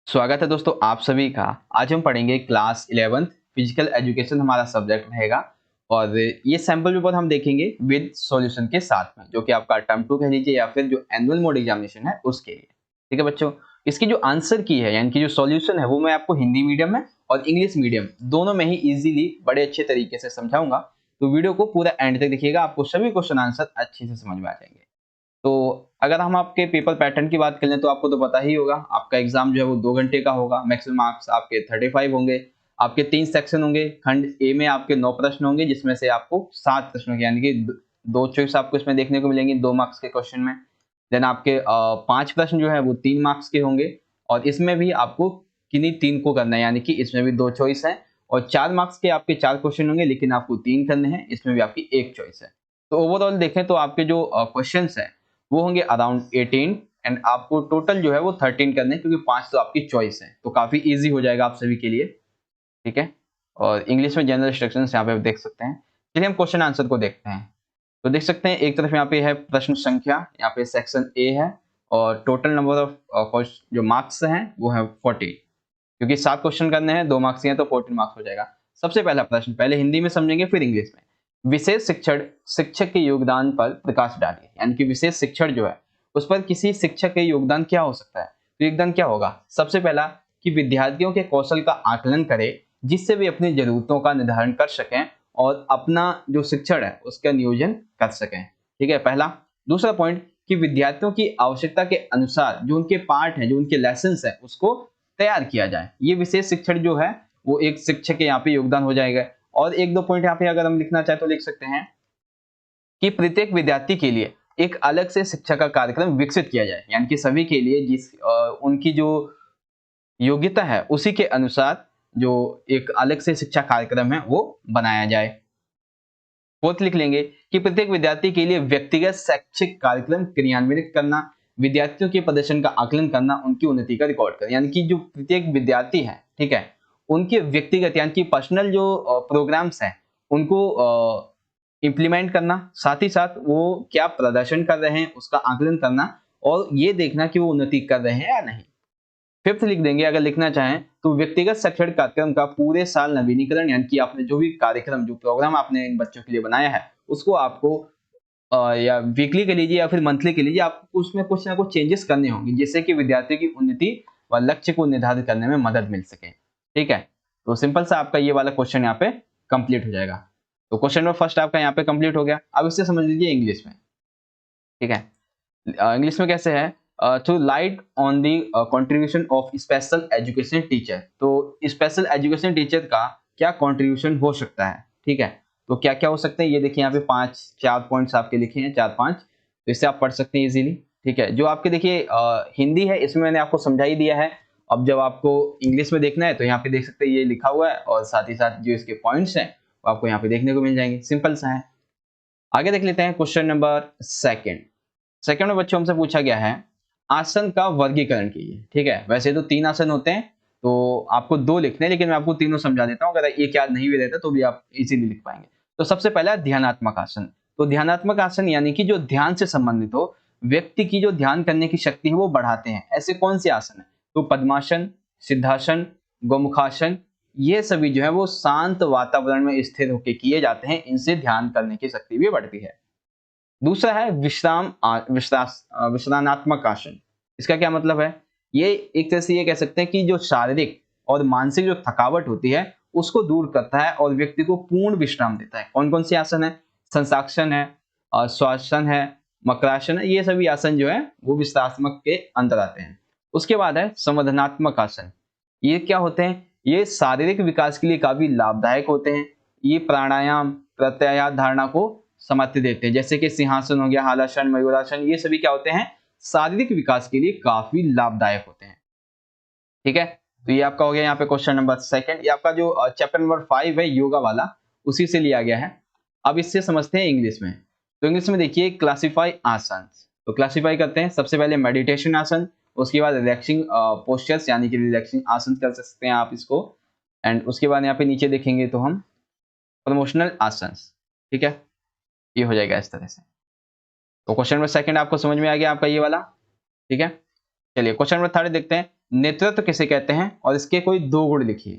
स्वागत है दोस्तों आप सभी का। आज हम पढ़ेंगे क्लास 11th फिजिकल एजुकेशन हमारा सब्जेक्ट रहेगा और ये सैंपल पेपर हम देखेंगे विद सॉल्यूशन के साथ में, जो कि आपका टर्म 2 कह लीजिए या फिर जो एनुअल मोड एग्जामिनेशन है उसके लिए। ठीक है बच्चों, इसकी जो आंसर की है यानी कि जो सॉल्यूशन है वो मैं आपको हिंदी मीडियम में और इंग्लिश मीडियम दोनों में ही इजीली बड़े अच्छे तरीके से समझाऊंगा। तो वीडियो को पूरा एंड तक देखिएगा, आपको सभी क्वेश्चन आंसर अच्छे से समझ में आ जाएंगे। तो अगर हम आपके पेपर पैटर्न की बात करें तो आपको तो पता ही होगा, आपका एग्जाम जो है वो 2 घंटे का होगा। मैक्सिमम मार्क्स आपके 35 होंगे। आपके 3 सेक्शन होंगे। खंड ए में आपके 9 प्रश्न होंगे, जिसमें से आपको 7 प्रश्न होंगे, यानी कि दो चॉइस आपको इसमें देखने को मिलेंगी 2 मार्क्स के क्वेश्चन में। देन आपके 5 प्रश्न जो है वो 3 मार्क्स के होंगे और इसमें भी आपको किन्हीं 3 को करना है, यानी कि इसमें भी 2 चॉइस है। और 4 मार्क्स के आपके 4 क्वेश्चन होंगे, लेकिन आपको 3 करने हैं, इसमें भी आपकी 1 चॉइस है। तो ओवरऑल देखें तो आपके जो क्वेश्चन है वो होंगे अराउंड 18 एंड आपको टोटल जो है वो 13 करने हैं, क्योंकि 5 तो आपकी चॉइस है, तो काफी इजी हो जाएगा आप सभी के लिए। ठीक है, और इंग्लिश में जनरल इंस्ट्रक्शंस यहाँ पे आप देख सकते हैं। चलिए हम क्वेश्चन आंसर को देखते हैं। तो देख सकते हैं एक तरफ यहाँ पे है प्रश्न संख्या, यहाँ पे सेक्शन ए है और टोटल नंबर ऑफ जो मार्क्स हैं वो है 40, क्योंकि 7 क्वेश्चन करने हैं, 2 मार्क्स हैं तो 14 मार्क्स हो जाएगा। सबसे पहला प्रश्न पहले हिंदी में समझेंगे फिर इंग्लिश में। विशेष शिक्षण शिक्षक के योगदान पर प्रकाश डालिए, यानी कि विशेष शिक्षण जो है उस पर किसी शिक्षक के योगदान क्या हो सकता है। तो योगदान क्या होगा? सबसे पहला कि विद्यार्थियों के कौशल का आकलन करे, जिससे वे अपनी जरूरतों का निर्धारण कर सकें और अपना जो शिक्षण है उसका नियोजन कर सकें। ठीक है, पहला। दूसरा पॉइंट कि विद्यार्थियों की आवश्यकता के अनुसार जो उनके पाठ हैं, जो उनके लेसन है, उसको तैयार किया जाए। ये विशेष शिक्षण जो है वो एक शिक्षक के यहाँ पे योगदान हो जाएगा। और एक दो पॉइंट यहाँ पे अगर हम लिखना चाहे तो लिख सकते हैं कि प्रत्येक विद्यार्थी के लिए एक अलग से शिक्षा का कार्यक्रम विकसित किया जाए, यानी कि सभी के लिए उनकी जो योग्यता है उसी के अनुसार जो एक अलग से शिक्षा कार्यक्रम है वो बनाया जाए। फोर्थ लिख लेंगे कि प्रत्येक विद्यार्थी के लिए व्यक्तिगत शैक्षिक कार्यक्रम क्रियान्वित करना, विद्यार्थियों के प्रदर्शन का आकलन करना, उनकी उन्नति का रिकॉर्ड करना, यानी कि जो प्रत्येक विद्यार्थी है, ठीक है, उनके व्यक्तिगत यानी कि पर्सनल जो प्रोग्राम्स हैं उनको इम्प्लीमेंट करना, साथ ही साथ वो क्या प्रदर्शन कर रहे हैं उसका आकलन करना और ये देखना कि वो उन्नति कर रहे हैं या नहीं। फिफ्थ लिख देंगे अगर लिखना चाहें तो व्यक्तिगत शिक्षण कार्यक्रम का पूरे साल नवीनीकरण, यानी कि आपने जो भी कार्यक्रम जो प्रोग्राम आपने इन बच्चों के लिए बनाया है उसको आपको या वीकली के लीजिए या फिर मंथली के लीजिए, आपको उसमें कुछ ना कुछ चेंजेस करने होंगे, जिससे कि विद्यार्थियों की उन्नति व लक्ष्य को निर्धारित करने में मदद मिल सके। ठीक है, तो सिंपल सा आपका ये वाला क्वेश्चन यहाँ पे कंप्लीट हो जाएगा। तो क्वेश्चन नंबर फर्स्ट आपका यहाँ पे कंप्लीट हो गया। अब इससे समझ लीजिए इंग्लिश में। ठीक है, इंग्लिश में कैसे है? To light on the contribution of special education teacher. तो स्पेशल एजुकेशन टीचर का क्या कंट्रीब्यूशन हो सकता है? ठीक है, तो क्या क्या हो सकते हैं ये देखिए, यहाँ पे 4 पॉइंट्स आपके लिखे हैं, 4-5, तो इससे आप पढ़ सकते हैं इजीली। ठीक है, जो आपके देखिए हिंदी है इसमें मैंने आपको समझा ही दिया है। अब जब आपको इंग्लिश में देखना है तो यहाँ पे देख सकते हैं ये लिखा हुआ है और साथ ही साथ जो इसके पॉइंट्स हैं वो आपको यहाँ पे देखने को मिल जाएंगे। सिंपल सा है। आगे देख लेते हैं क्वेश्चन नंबर सेकंड। सेकंड में बच्चों हमसे पूछा गया है आसन का वर्गीकरण कीजिए। ठीक है, वैसे तो 3 आसन होते हैं तो आपको 2 लिखने हैं, लेकिन मैं आपको तीनों समझा देता हूं, अगर एक याद नहीं भी रहता तो भी आप इजीली लिख पाएंगे। तो सबसे पहला ध्यानात्मक आसन। तो ध्यानात्मक आसन यानी कि जो ध्यान से संबंधित हो, व्यक्ति की जो ध्यान करने की शक्ति है वो बढ़ाते हैं। ऐसे कौन से आसन है? तो पद्मासन, सिद्धासन, गोमुखासन, ये सभी जो है वो शांत वातावरण में स्थिर होकर किए जाते हैं। इनसे ध्यान करने की शक्ति भी बढ़ती है। दूसरा है विश्रामात्मक आसन। इसका क्या मतलब है? ये एक तरह से ये कह सकते हैं कि जो शारीरिक और मानसिक जो थकावट होती है उसको दूर करता है और व्यक्ति को पूर्ण विश्राम देता है। कौन कौन से आसन है? संसाक्षण है, श्वासन है, मकरासन है, ये सभी आसन जो है वो विश्रामात्मक के अंदर आते हैं। उसके बाद है संवर्धनात्मक आसन। ये क्या होते हैं? ये शारीरिक विकास के लिए काफी लाभदायक होते हैं। ये प्राणायाम प्रत्याहार धारणा को समर्थन देते हैं, जैसे कि सिंहासन हो गया, हलासन, मयूरासन, ये सभी क्या होते हैं? शारीरिक विकास के लिए काफी लाभदायक होते हैं। ठीक है, तो ये आपका हो गया यहाँ पे क्वेश्चन नंबर सेकंड। ये आपका जो चैप्टर नंबर 5 है योगा वाला, उसी से लिया गया है। अब इससे समझते हैं इंग्लिश में। तो इंग्लिश में देखिए क्लासिफाई आसन। तो क्लासिफाई करते हैं, सबसे पहले मेडिटेशन आसन, उसके बाद रिलैक्सिंग पोस्चर्स यानी कि रिलैक्सिंग आसन कर सकते हैं आप इसको, एंड उसके बाद यहाँ पे नीचे देखेंगे तो हम प्रमोशनल आसन। ठीक है, ये हो जाएगा इस तरह से। तो क्वेश्चन नंबर सेकंड आपको समझ में आ गया आपका ये वाला। ठीक है, चलिए क्वेश्चन नंबर थर्ड देखते हैं। नेतृत्व किसे कहते हैं और इसके कोई 2 गुण लिखिए।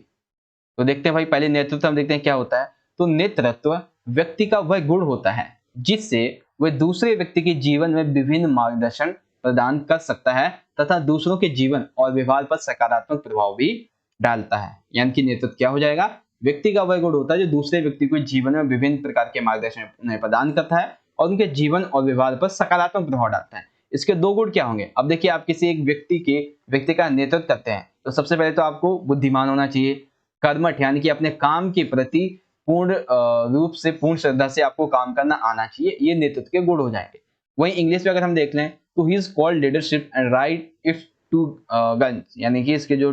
तो देखते हैं भाई, पहले नेतृत्व हम देखते हैं क्या होता है। तो नेतृत्व व्यक्ति का वह गुण होता है जिससे वह दूसरे व्यक्ति के जीवन में विभिन्न मार्गदर्शन प्रदान कर सकता है तथा दूसरों के जीवन और व्यवहार पर सकारात्मक प्रभाव भी डालता है। यानी कि नेतृत्व क्या हो जाएगा, व्यक्ति का वह गुण होता है जो दूसरे व्यक्ति को जीवन में विभिन्न प्रकार के मार्गदर्शन उन्हें प्रदान करता है और उनके जीवन और व्यवहार पर सकारात्मक प्रभाव डालता है। इसके 2 गुण क्या होंगे। अब देखिए, आप किसी एक व्यक्ति का नेतृत्व करते हैं तो सबसे पहले तो आपको बुद्धिमान होना चाहिए, कर्मठ यानी कि अपने काम के प्रति पूर्ण रूप से, पूर्ण श्रद्धा से आपको काम करना आना चाहिए। ये नेतृत्व के गुण हो जाएंगे। वहीं इंग्लिश में अगर हम देख लें तो he is called leadership and right if two guns, यानी कि इसके जो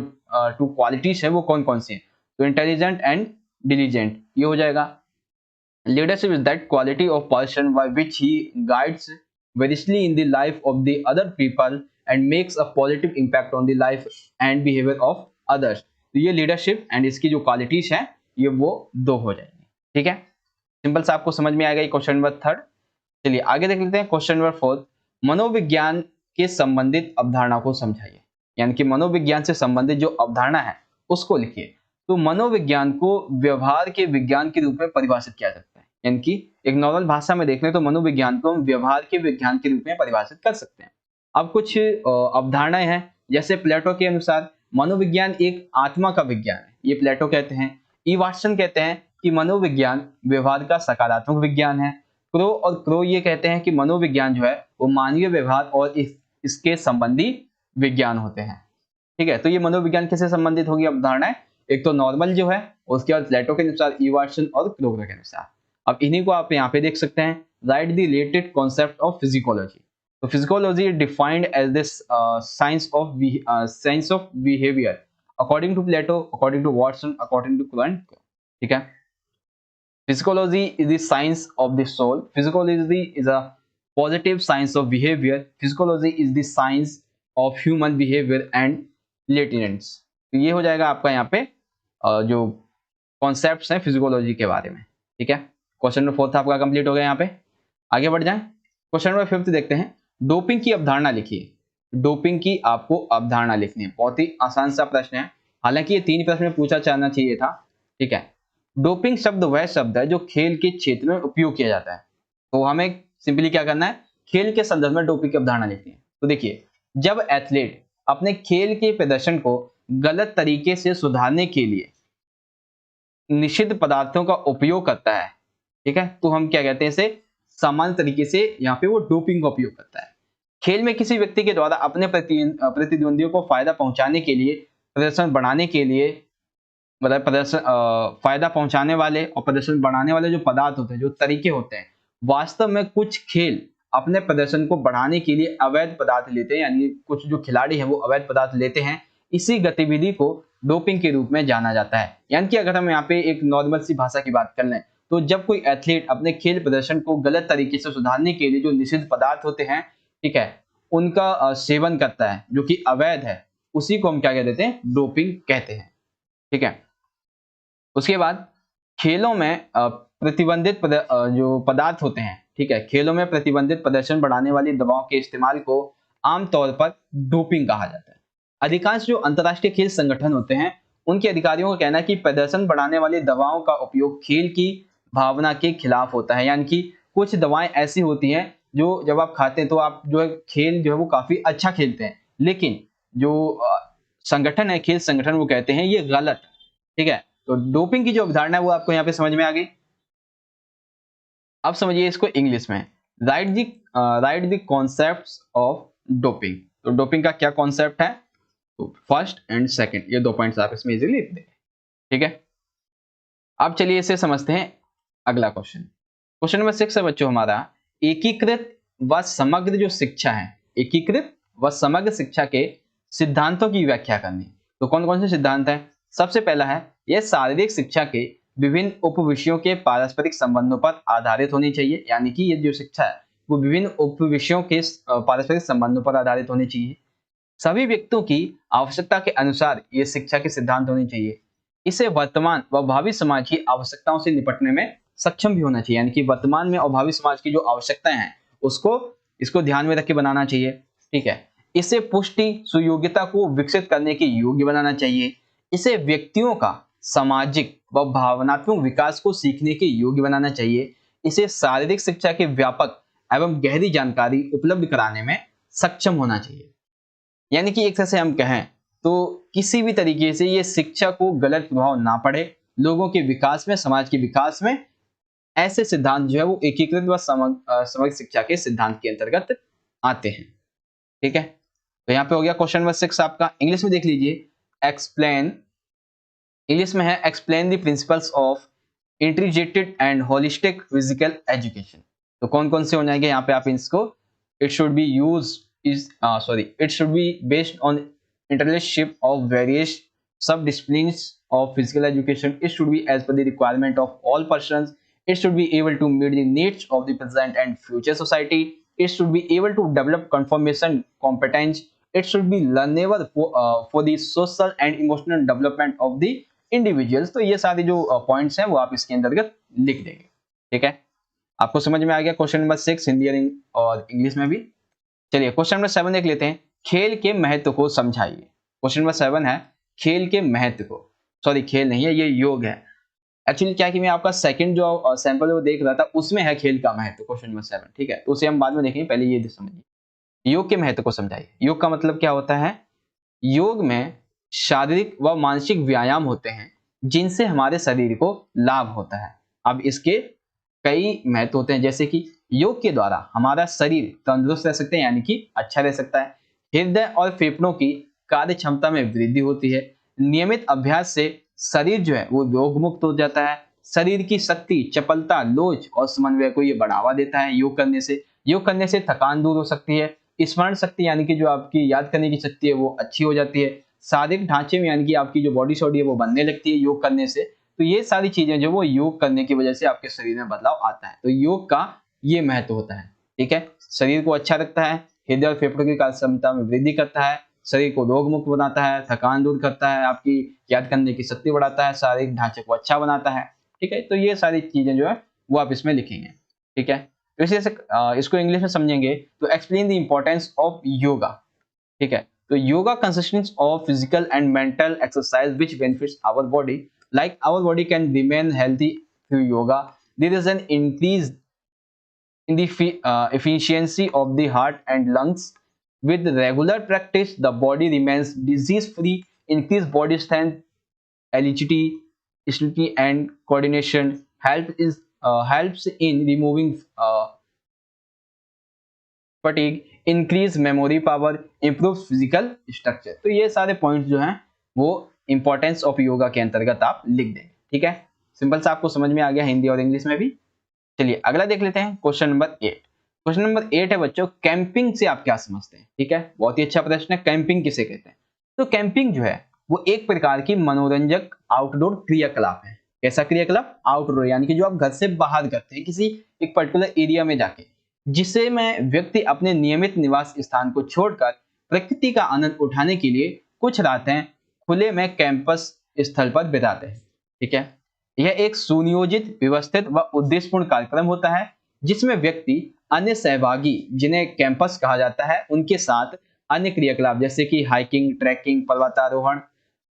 2 क्वालिटीज है वो कौन कौन सी हैं। तो इंटेलिजेंट एंड डिलीजेंट ये हो जाएगा। Leadership is that quality of person by which he guides variously in the life of the other people and makes a positive impact on the life and behavior of others। तो ये leadership and इसकी जो qualities हैं ये वो 2 हो जाएंगे। ठीक है, सिंपल सा आपको समझ में आएगा ये क्वेश्चन नंबर 3। चलिए आगे देख लेते हैं क्वेश्चन नंबर 4। मनोविज्ञान के संबंधित अवधारणा को समझाइए, यानी कि मनोविज्ञान से संबंधित जो अवधारणा है उसको लिखिए। तो मनोविज्ञान को व्यवहार के विज्ञान के रूप में परिभाषित किया जाता है, यानी कि एक नॉर्मल भाषा में देख लें तो मनोविज्ञान को हम व्यवहार के विज्ञान के रूप में परिभाषित कर सकते हैं। अब कुछ अवधारणाएं हैं, जैसे प्लेटो के अनुसार मनोविज्ञान एक आत्मा का विज्ञान है, ये प्लेटो कहते हैं। ई वाटसन कहते हैं कि मनोविज्ञान व्यवहार का सकारात्मक विज्ञान है। क्रो ये कहते हैं कि मनोविज्ञान जो है वो मानवीय व्यवहार और इसके संबंधी विज्ञान होते हैं। ठीक है, तो ये मनोविज्ञान किससे संबंधित होगी अवधारणाएं, एक तो नॉर्मल जो है, उसके बाद प्लेटो के अनुसार, ई वाटसन और क्रो के अनुसार। अब इन्हीं को आप यहाँ पे देख सकते हैं। Write the related concept of psychology. तो psychology defined as this science of behaviour according to Plato, according to Watson, according to Crow and Crow. ठीक है, psychology is the science of the soul, psychology is a positive science of behaviour, psychology is the science of human behaviour and latents. तो ये हो जाएगा आपका यहाँ पे जो कॉन्सेप्ट्स हैं फिजिकोलॉजी के बारे में। ठीक है, क्वेश्चन नंबर 4 आपका कंप्लीट हो गया। यहाँ पे आगे बढ़ जाएं, क्वेश्चन नंबर 5 देखते हैं। डोपिंग की अवधारणा लिखिए। डोपिंग की आपको अवधारणा लिखनी है, बहुत ही आसान सा प्रश्न है, हालांकि ये 3 प्रश्न में पूछा जाना चाहिए था। ठीक है, डोपिंग शब्द वह शब्द है जो खेल के क्षेत्र में उपयोग किया जाता है। तो हमें सिंपली क्या करना है, खेल के संदर्भ में डोपिंग की अवधारणा लिखनी है। तो देखिए, जब एथलीट अपने खेल के प्रदर्शन को गलत तरीके से सुधारने के लिए निषिद्ध पदार्थों का उपयोग करता है, ठीक है, तो हम क्या कहते हैं इसे, सामान्य तरीके से यहाँ पे वो डोपिंग का उपयोग करता है। खेल में किसी व्यक्ति के द्वारा अपने प्रतिद्वंदियों को फायदा पहुंचाने के लिए, प्रदर्शन बढ़ाने के लिए, मतलब प्रदर्शन फायदा पहुंचाने वाले और प्रदर्शन बढ़ाने वाले जो पदार्थ होते हैं, जो तरीके होते हैं, वास्तव में कुछ खेल अपने प्रदर्शन को बढ़ाने के लिए अवैध पदार्थ लेते हैं, यानी कुछ जो खिलाड़ी हैं वो अवैध पदार्थ लेते हैं। इसी गतिविधि को डोपिंग के रूप में जाना जाता है। यानी कि अगर हम यहाँ पे एक नॉर्मल सी भाषा की बात कर लें तो जब कोई एथलीट अपने खेल प्रदर्शन को गलत तरीके से सुधारने के लिए जो निषिद्ध पदार्थ होते हैं, ठीक है, उनका सेवन करता है जो कि अवैध है, उसी को हम क्या कह देते हैं, डोपिंग कहते हैं। ठीक है, उसके बाद खेलों में प्रतिबंधित जो पदार्थ होते हैं, ठीक है, खेलों में प्रतिबंधित प्रदर्शन बढ़ाने वाली दवाओं के इस्तेमाल को आमतौर पर डोपिंग कहा जाता है। अधिकांश जो अंतर्राष्ट्रीय खेल संगठन होते हैं उनके अधिकारियों का कहना है कि प्रदर्शन बढ़ाने वाली दवाओं का उपयोग खेल की भावना के खिलाफ होता है। यानी कि कुछ दवाएं ऐसी होती हैं जो जब आप खाते हैं तो आप जो है खेल जो है वो काफी अच्छा खेलते हैं, लेकिन जो संगठन है, खेल संगठन, वो कहते हैं ये गलत। ठीक है, तो डोपिंग की जो अवधारणा है वो आपको यहाँ पे समझ में आ गई। अब समझिए इसको इंग्लिश में। Right the concepts of doping. तो डोपिंग का क्या कॉन्सेप्ट है, तो फर्स्ट एंड सेकंड, ये 2 पॉइंट्स आप इसमें इजीली लिख देंगे। ठीक है, अब चलिए इसे समझते हैं। अगला क्वेश्चन, क्वेश्चन नंबर 6 है बच्चों हमारा, एकीकृत व समग्र जो शिक्षा है, एकीकृत व समग्र शिक्षा के सिद्धांतों की व्याख्या करनी। तो कौन कौन से सिद्धांत हैं? सबसे पहला है, यह शारीरिक शिक्षा के विभिन्न उपविषयों के पारस्परिक संबंधों पर आधारित होनी चाहिए। यानी कि ये जो शिक्षा है वो विभिन्न उपविषयों के पारस्परिक संबंधों पर आधारित होनी चाहिए। सभी व्यक्तियों की आवश्यकता के अनुसार ये शिक्षा के सिद्धांत होने चाहिए। इसे वर्तमान व भावी समाज की आवश्यकताओं से निपटने में सक्षम भी होना चाहिए। यानी कि वर्तमान में और भावी समाज की जो आवश्यकताएं हैं इसको ध्यान में रख के बनाना चाहिए। ठीक है, इसे पुष्टि सुयोग्यता को विकसित करने के योग्य बनाना चाहिए, इसे व्यक्तियों का सामाजिक व भावनात्मक विकास को सीखने के योग्य बनाना चाहिए, इसे शारीरिक शिक्षा के व्यापक एवं गहरी जानकारी उपलब्ध कराने में सक्षम होना चाहिए। यानी कि एक तरह से हम कहें तो किसी भी तरीके से ये शिक्षा को गलत प्रभाव ना पड़े, लोगों के विकास में, समाज के विकास में ऐसे सिद्धांत जो है वो एकीकृत व समग्र शिक्षा के सिद्धांत के अंतर्गत आते हैं। ठीक है, तो यहाँ पे हो गया क्वेश्चन नंबर 6 आपका। इंग्लिश में देख लीजिए, एक्सप्लेन, इंग्लिश में है explain the principles of integrated and holistic physical education. तो कौन कौन से हो जाएंगे यहाँ पे आप इसको, it should be it should be based on interrelationship of various sub-disciplines of physical education. It should be as per the requirement of all persons. It should be able to meet the needs of the present and future society. It should be able to develop conformation competence. It should be learnable for the social and emotional development of the individuals. तो ये सारे जो points हैं वो आप इसके अंतर्गत लिख देंगे। ठीक है, आपको समझ में आ गया क्वेश्चन नंबर 6 हिंदी और इंग्लिश में भी। चलिए क्वेश्चन नंबर 7 देख लेते हैं, खेल के महत्व को समझाइए। क्वेश्चन नंबर 7 है खेल के महत्व को, सॉरी खेल नहीं है ये योग है। एक्चुअली क्या है कि मैं आपका सेकंड जो सैंपल वो देख रहा था उसमें है खेल का महत्व, क्वेश्चन नंबर 7। ठीक है, तो उसे हम बाद में देखेंगे, पहले ये समझिए। योग के महत्व को समझाइए। योग का मतलब क्या होता है? योग में शारीरिक व मानसिक व्यायाम होते हैं जिनसे हमारे शरीर को लाभ होता है। अब इसके कई महत्व होते हैं, जैसे कि योग के द्वारा हमारा शरीर तंदुरुस्त रह सकते हैं, यानी कि अच्छा रह सकता है। हृदय और फेफड़ों की कार्य क्षमता में वृद्धि होती है। नियमित अभ्यास से शरीर जो है वो रोग मुक्त हो जाता है। शरीर की शक्ति, चपलता, लोच और समन्वय को ये बढ़ावा देता है योग करने से। योग करने से थकान दूर हो सकती है। स्मरण शक्ति यानी कि जो आपकी याद करने की शक्ति है वो अच्छी हो जाती है। शारीरिक ढांचे में यानी कि आपकी जो बॉडी शॉडी है वो बनने लगती है योग करने से। तो ये सारी चीजें जो वो योग करने की वजह से आपके शरीर में बदलाव आता है। तो योग का ये महत्व होता है। ठीक है, शरीर को अच्छा रखता है, हृदय और फेफड़ों की कार्य क्षमता में वृद्धि करता है, शरीर को रोग मुक्त बनाता है, थकान दूर करता है, आपकी याद करने की शक्ति बढ़ाता है, शारीरिक ढांचे को अच्छा बनाता है। ठीक है, तो ये सारी चीजें जो है वो आप इसमें लिखेंगे। ठीक है, तो इसी से इसको इंग्लिश में समझेंगे तो explain the importance of yoga. ठीक है, तो yoga consistence of physical and mental exercise which benefits our body, like our body can remain healthy through yoga. There is an increase in the efficiency of the heart and lungs. With regular practice, the body remains disease-free, increased body strength, agility, and coordination. Helps in removing fatigue, increase memory power, improve physical structure. तो ये सारे points जो हैं वो importance of yoga के अंतर्गत आप लिख दें। ठीक है, सिंपल सा आपको समझ में आ गया हिंदी और इंग्लिश में भी। चलिए अगला देख लेते हैं, क्वेश्चन नंबर 8। क्वेश्चन नंबर 8 है बच्चों, कैंपिंग से आप क्या समझते हैं? ठीक है, बहुत ही अच्छा प्रश्न है। कैंपिंग किसे कहते हैं? तो कैंपिंग जो है वो एक प्रकार की मनोरंजक आउटडोर क्रियाकलाप है। कैसा क्रियाकलाप? आउटडोर, यानी कि जो आप घर से बाहर करते हैं किसी एक पर्टिकुलर एरिया में जाके, जिसे में व्यक्ति अपने नियमित निवास स्थान को छोड़कर प्रकृति का आनंद उठाने के लिए कुछ रातें खुले में कैंपस स्थल पर बिताते हैं। ठीक है, यह एक सुनियोजित, व्यवस्थित व उद्देश्यपूर्ण कार्यक्रम होता है जिसमें व्यक्ति अन्य सहभागी, जिन्हें कैंपस कहा जाता है, उनके साथ अन्य क्रियाकलाप जैसे कि हाइकिंग, ट्रैकिंग, पर्वतारोहण,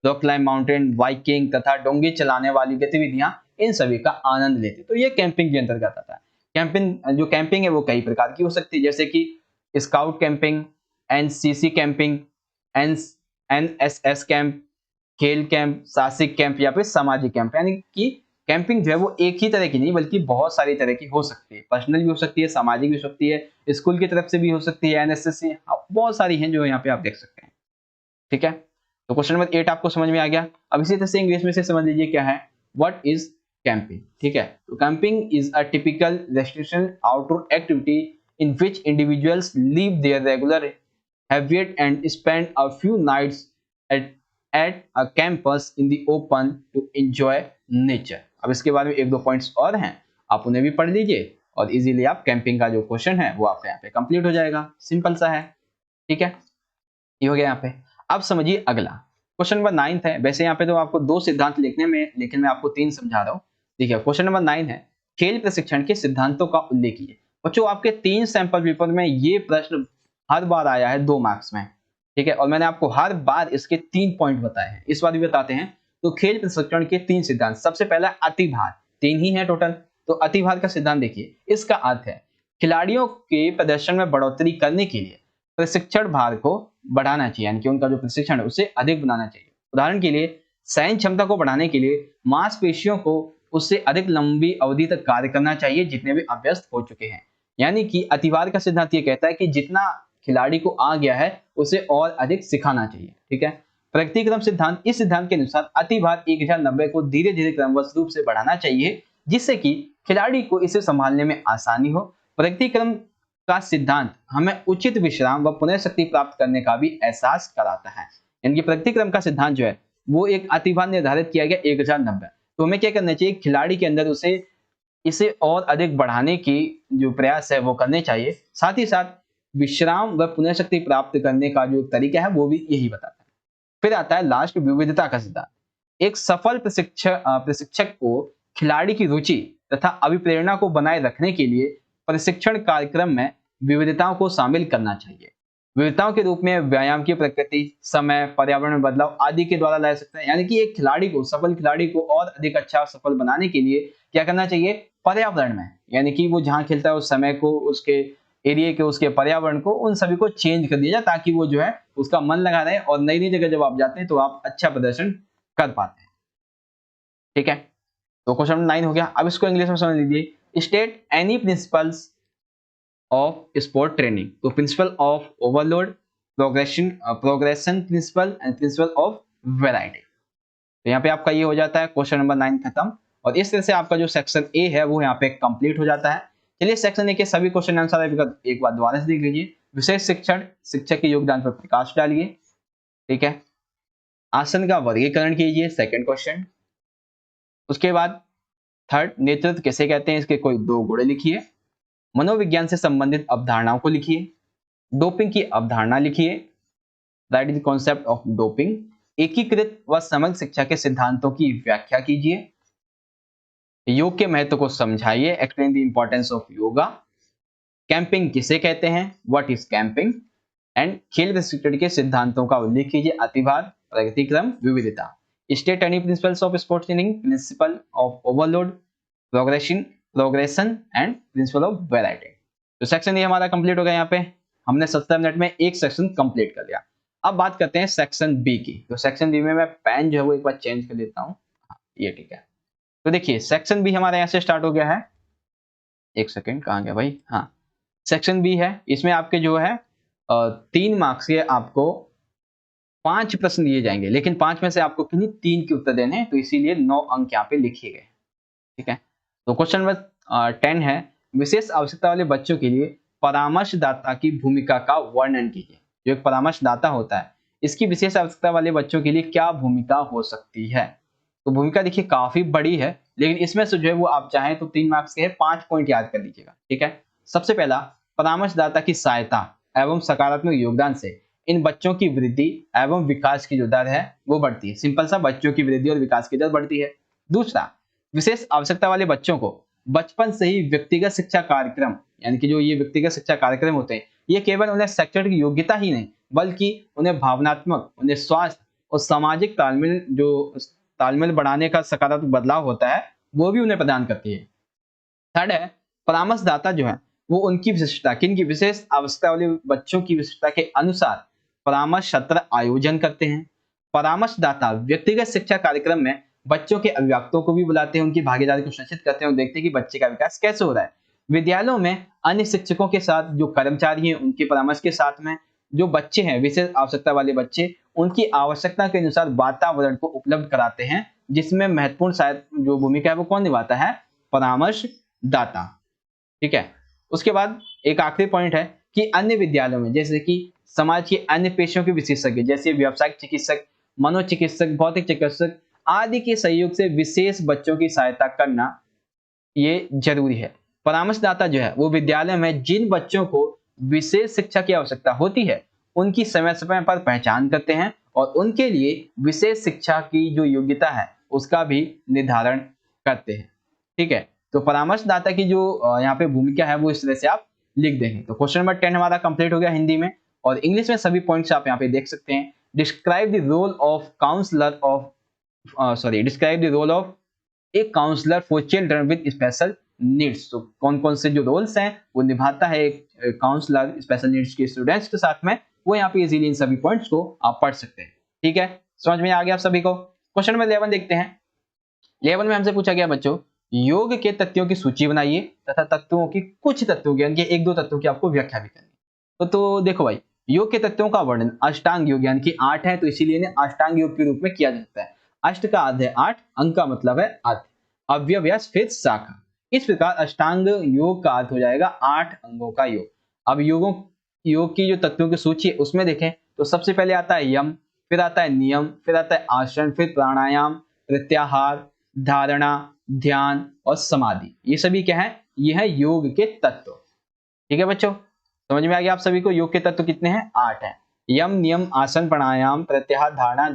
रॉक क्लाइंब माउंटेन, बाइकिंग तथा डोंगी चलाने वाली गतिविधियां, इन सभी का आनंद लेते। तो ये कैंपिंग के अंतर्गत आता है। कैंपिंग है वो कई प्रकार की हो सकती है, जैसे कि scout camping, NCC camping, NSS camp, खेल कैंप, साहसिक कैंप या फिर सामाजिक कैंप। यानी कि कैंपिंग जो है वो एक ही तरह की नहीं बल्कि बहुत सारी तरह की हो सकती है। पर्सनल भी हो सकती है, सामाजिक भी हो सकती है, स्कूल की तरफ से भी हो सकती है, एनएसएस से, बहुत सारी हैं जो यहाँ पे आप देख सकते हैं। ठीक है, तो क्वेश्चन नंबर 8 आपको समझ में आ गया। अब इसी तरह से इंग्लिश में से समझ लीजिए क्या है, व्हाट इज कैंपिंग। ठीक है, तो camping is a typical restriction outdoor activity in which individuals leave their regular habit and spend a few nights at a campus in the open to enjoy nature। अब इसके बारे में एक दो points और हैं, आप उन्हें भी पढ़ लीजिए और इजीली आप कैंपिंग का जो क्वेश्चन है वो आपका यहाँ पे कंप्लीट हो जाएगा। सिंपल सा है। ठीक है, ये हो गया यहाँ पे। अब समझिए अगला क्वेश्चन नंबर 9 है। वैसे यहाँ पे तो आपको 2 सिद्धांत लिखने में, लेकिन मैं आपको 3 समझा रहा हूँ। देखिए क्वेश्चन नंबर 9 है, खेल प्रशिक्षण के सिद्धांतों का उल्लेख कीजिए। बच्चों आपके 3 सैंपल पेपर में ये प्रश्न हर बार आया है 2 मार्क्स में, ठीक है, और मैंने आपको हर बार इसके 3 पॉइंट बताए हैं, इस बार भी बताते हैं। तो खेल प्रशिक्षण के 3 सिद्धांत, सबसे पहला अतिभार, 3 ही है टोटल। तो अतिभार का सिद्धांत देखिए, इसका अर्थ है खिलाड़ियों के प्रदर्शन में बढ़ोतरी करने के लिए प्रशिक्षण भार को बढ़ाना चाहिए, यानी कि उनका जो प्रशिक्षण है उसे अधिक बनाना चाहिए। उदाहरण के लिए सहन क्षमता को बढ़ाने के लिए मांसपेशियों को उससे अधिक लंबी अवधि तक कार्य करना चाहिए जितने भी अभ्यस्त हो चुके हैं। यानी कि अतिवार का सिद्धांत ये कहता है कि जितना खिलाड़ी को आ गया है उसे और अधिक सिखाना चाहिए, ठीक है। प्रगतिक्रम सिद्धांत, इस सिद्धांत के अनुसार अतिभार 1090 को धीरे धीरे क्रमबद्ध रूप से बढ़ाना चाहिए जिससे कि खिलाड़ी को इसे संभालने में आसानी हो। प्रगतिक्रम का सिद्धांत हमें उचित विश्राम व पुनर्शक्ति प्राप्त करने का भी एहसास कराता है। यानी कि प्रगतिक्रम का सिद्धांत जो है वो एक अतिभार निर्धारित किया गया 1090। तो हमें क्या करना चाहिए, खिलाड़ी के अंदर उसे इसे और अधिक बढ़ाने की जो प्रयास है वो करने चाहिए। साथ ही साथ विश्राम व पुनर्शक्ति प्राप्त करने का जो तरीका है वो भी यही बताता है। फिर आता है लास्ट, विविधता का सिद्धांत। एक सफल प्रशिक्षक को खिलाड़ी की रुचि तथा अभिप्रेरणा को बनाए रखने के लिए प्रशिक्षण कार्यक्रम में विविधताओं को शामिल करना चाहिए। विविधताओं के रूप में व्यायाम की प्रकृति, समय, पर्यावरण में बदलाव आदि के द्वारा ला सकते हैं। यानी कि एक खिलाड़ी को, सफल खिलाड़ी को और अधिक अच्छा सफल बनाने के लिए क्या करना चाहिए, पर्यावरण में, यानी कि वो जहां खेलता है उस समय को, उसके एरिया के, उसके पर्यावरण को, उन सभी को चेंज कर दिया जाए ताकि वो जो है उसका मन लगा रहे और नई नई जगह जब आप जाते हैं तो आप अच्छा प्रदर्शन कर पाते हैं, ठीक है। तो क्वेश्चन नंबर 9 हो गया। अब इसको इंग्लिश में समझ लीजिए। State any principles of sport training. तो principle of overload, progression principle and principle of variety. तो यहाँ पे आपका ये हो जाता है क्वेश्चन नंबर 9 खत्म। और इस तरह से आपका जो सेक्शन ए है वो यहाँ पे कंप्लीट हो जाता है। चलिए सेक्शन ए के सभी क्वेश्चन आंसर एक बार दोबारा से देख लीजिए। विशेष शिक्षण, शिक्षक के योगदान पर प्रकाश डालिए, ठीक है। आसन का वर्गीकरण कीजिए, सेकंड क्वेश्चन। उसके बाद थर्ड, नेतृत्व किसे कहते हैं, इसके कोई 2 गुण लिखिए। मनोविज्ञान से संबंधित अवधारणाओं को लिखिए। डोपिंग की अवधारणा लिखिए, right the concept of doping. एकीकृत व समग्र शिक्षा के सिद्धांतों की व्याख्या कीजिए। योग के महत्व को समझाइए, explain the importance of yoga. Camping किसे कहते हैं, व्हाट इज कैंपिंग। एंड खेल प्रशिक्षण के सिद्धांतों का उल्लेख कीजिए, अतिभार, प्रगतिक्रम, विविधता। State any principles of sports training, principal of overload, progression and principle of variety. तो सेक्शन ये हमारा कंप्लीट हो गया। यहाँ पे हमने 17 मिनट में एक सेक्शन कंप्लीट कर लिया। अब बात करते हैं सेक्शन बी की। तो सेक्शन बी में मैं पेन जो है वो एक बार चेंज कर लेता हूँ, ये ठीक है। तो देखिए सेक्शन बी हमारा यहाँ से स्टार्ट हो गया है। एक सेकेंड, कहाँ गया भाई, हाँ सेक्शन बी है। इसमें आपके जो है 3 मार्क्स के आपको 5 प्रश्न दिए जाएंगे, लेकिन 5 में से आपको किन्हीं 3 के उत्तर देने हैं, तो इसीलिए 9 अंक यहाँ पे लिखे गए, ठीक है। तो क्वेश्चन नंबर 10 है, विशेष आवश्यकता वाले बच्चों के लिए परामर्शदाता की भूमिका का वर्णन कीजिए। जो एक परामर्शदाता होता है, इसकी विशेष आवश्यकता वाले बच्चों के लिए क्या भूमिका हो सकती है। तो भूमिका देखिए काफी बड़ी है, लेकिन इसमें से जो है वो आप चाहें तो 3 मार्क्स के है, 5 पॉइंट याद कर लीजिएगा, ठीक है। सबसे पहला, परामर्शदाता की सहायता एवं सकारात्मक योगदान से इन बच्चों की वृद्धि एवं विकास की जो दर है वो बढ़ती है। सिंपल सा, बच्चों की वृद्धि और विकास की दर बढ़ती है। दूसरा, विशेष आवश्यकता वाले बच्चों को बचपन से ही व्यक्तिगत शिक्षा कार्यक्रम, यानी कि जो ये व्यक्तिगत शिक्षा कार्यक्रम होते हैं, ये केवल उन्हें शैक्षणिक योग्यता ही नहीं बल्कि उन्हें भावनात्मक, उन्हें स्वास्थ्य और सामाजिक तालमेल बढ़ाने का सकारात्मक बदलाव होता है वो भी उन्हें प्रदान करती है। थर्ड है, परामर्शदाता जो है वो उनकी विशिष्टता, किन की विशेष आवश्यकता वाले बच्चों की विशिष्टता के अनुसार परामर्श सत्र आयोजन करते हैं। परामर्शदाता व्यक्तिगत शिक्षा कार्यक्रम में बच्चों के अभिभावकों को भी बुलाते हैं, उनकी भागीदारी को सुनिश्चित करते हैं और देखते हैं कि बच्चे का विकास कैसे हो रहा है। विद्यालयों में अन्य शिक्षकों के साथ जो कर्मचारी हैं उनके परामर्श के साथ में जो बच्चे हैं, विशेष आवश्यकता वाले बच्चे, उनकी आवश्यकता के अनुसार वातावरण को उपलब्ध कराते हैं, जिसमें महत्वपूर्ण शायद जो भूमिका है वो कौन निभाता है, परामर्शदाता, ठीक है। उसके बाद एक आखिरी पॉइंट है कि अन्य विद्यालयों में जैसे कि समाज के अन्य पेशों के विशेषज्ञ जैसे व्यावसायिक चिकित्सक, मनोचिकित्सक, भौतिक चिकित्सक आदि के सहयोग से विशेष बच्चों की सहायता करना ये जरूरी है। परामर्शदाता जो है वो विद्यालय में जिन बच्चों को विशेष शिक्षा की आवश्यकता होती है उनकी समय समय पर पहचान करते हैं और उनके लिए विशेष शिक्षा की जो योग्यता है उसका भी निर्धारण करते हैं, ठीक है। तो परामर्शदाता की जो यहाँ पे भूमिका है वो इस तरह से आप लिख देंगे। तो क्वेश्चन नंबर 10 हमारा कंप्लीट हो गया हिंदी में, और इंग्लिश में सभी पॉइंट्स आप यहाँ पे देख सकते हैं। Describe the role of counsellor of describe the role of a counsellor for children with special needs. तो कौन कौन से जो रोल्स हैं वो निभाता है एक काउंसलर स्पेशल नीड्स के स्टूडेंट्स के साथ में, वो यहाँ पे इजीली इन सभी पॉइंट्स को आप पढ़ सकते हैं। ठीक है, समझ में आ गया आप सभी को। क्वेश्चन नंबर 11 देखते हैं। 11 में हमसे पूछा गया बच्चों, योग के तत्वों की सूची बनाइए तथा तत्वों की कुछ तत्वों की यानी कि एक दो तत्वों की आपको व्याख्या भी करनी। तो देखो भाई, योग के तत्वों का वर्णन अष्टांग योग यानी कि 8 है, तो इसीलिए इन्हें अष्टांग योग के रूप में किया जाता है। अष्ट का अर्थ है 8, अंग का मतलब है अर्थ, अवयव या फिर शाखा। इस प्रकार अष्टांग योग का अर्थ हो जाएगा 8 अंगों का योग। अब योग की जो तत्वों की सूची है उसमें देखें तो सबसे पहले आता है यम, फिर आता है नियम, फिर आता है आसन, फिर प्राणायाम, प्रत्याहार, धारणा, ध्यान और समाधि। ये सभी क्या है? ये है योग के तत्व। ठीक है बच्चों, समझ में आ गया आप सभी को। योग के तत्व कितने हैं? 8 हैं। यम, नियम, आसन, प्राणायाम, प्रत्याहार, धारणा,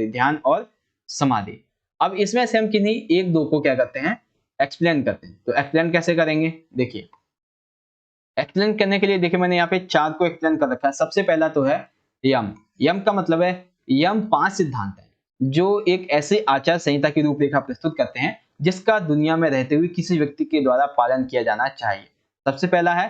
ध्यान और समाधि। अब इसमें से हम किन्हीं एक दो को क्या करते हैं? एक्सप्लेन करते हैं। तो एक्सप्लेन कैसे करेंगे? देखिए, एक्सप्लेन करने के लिए देखिए मैंने यहाँ पे 4 को एक्सप्लेन कर रखा है। सबसे पहला तो है यम। यम का मतलब है, यम 5 सिद्धांत है जो एक ऐसे आचार संहिता की रूपरेखा प्रस्तुत करते हैं जिसका दुनिया में रहते हुए किसी व्यक्ति के द्वारा पालन किया जाना चाहिए। सबसे पहला है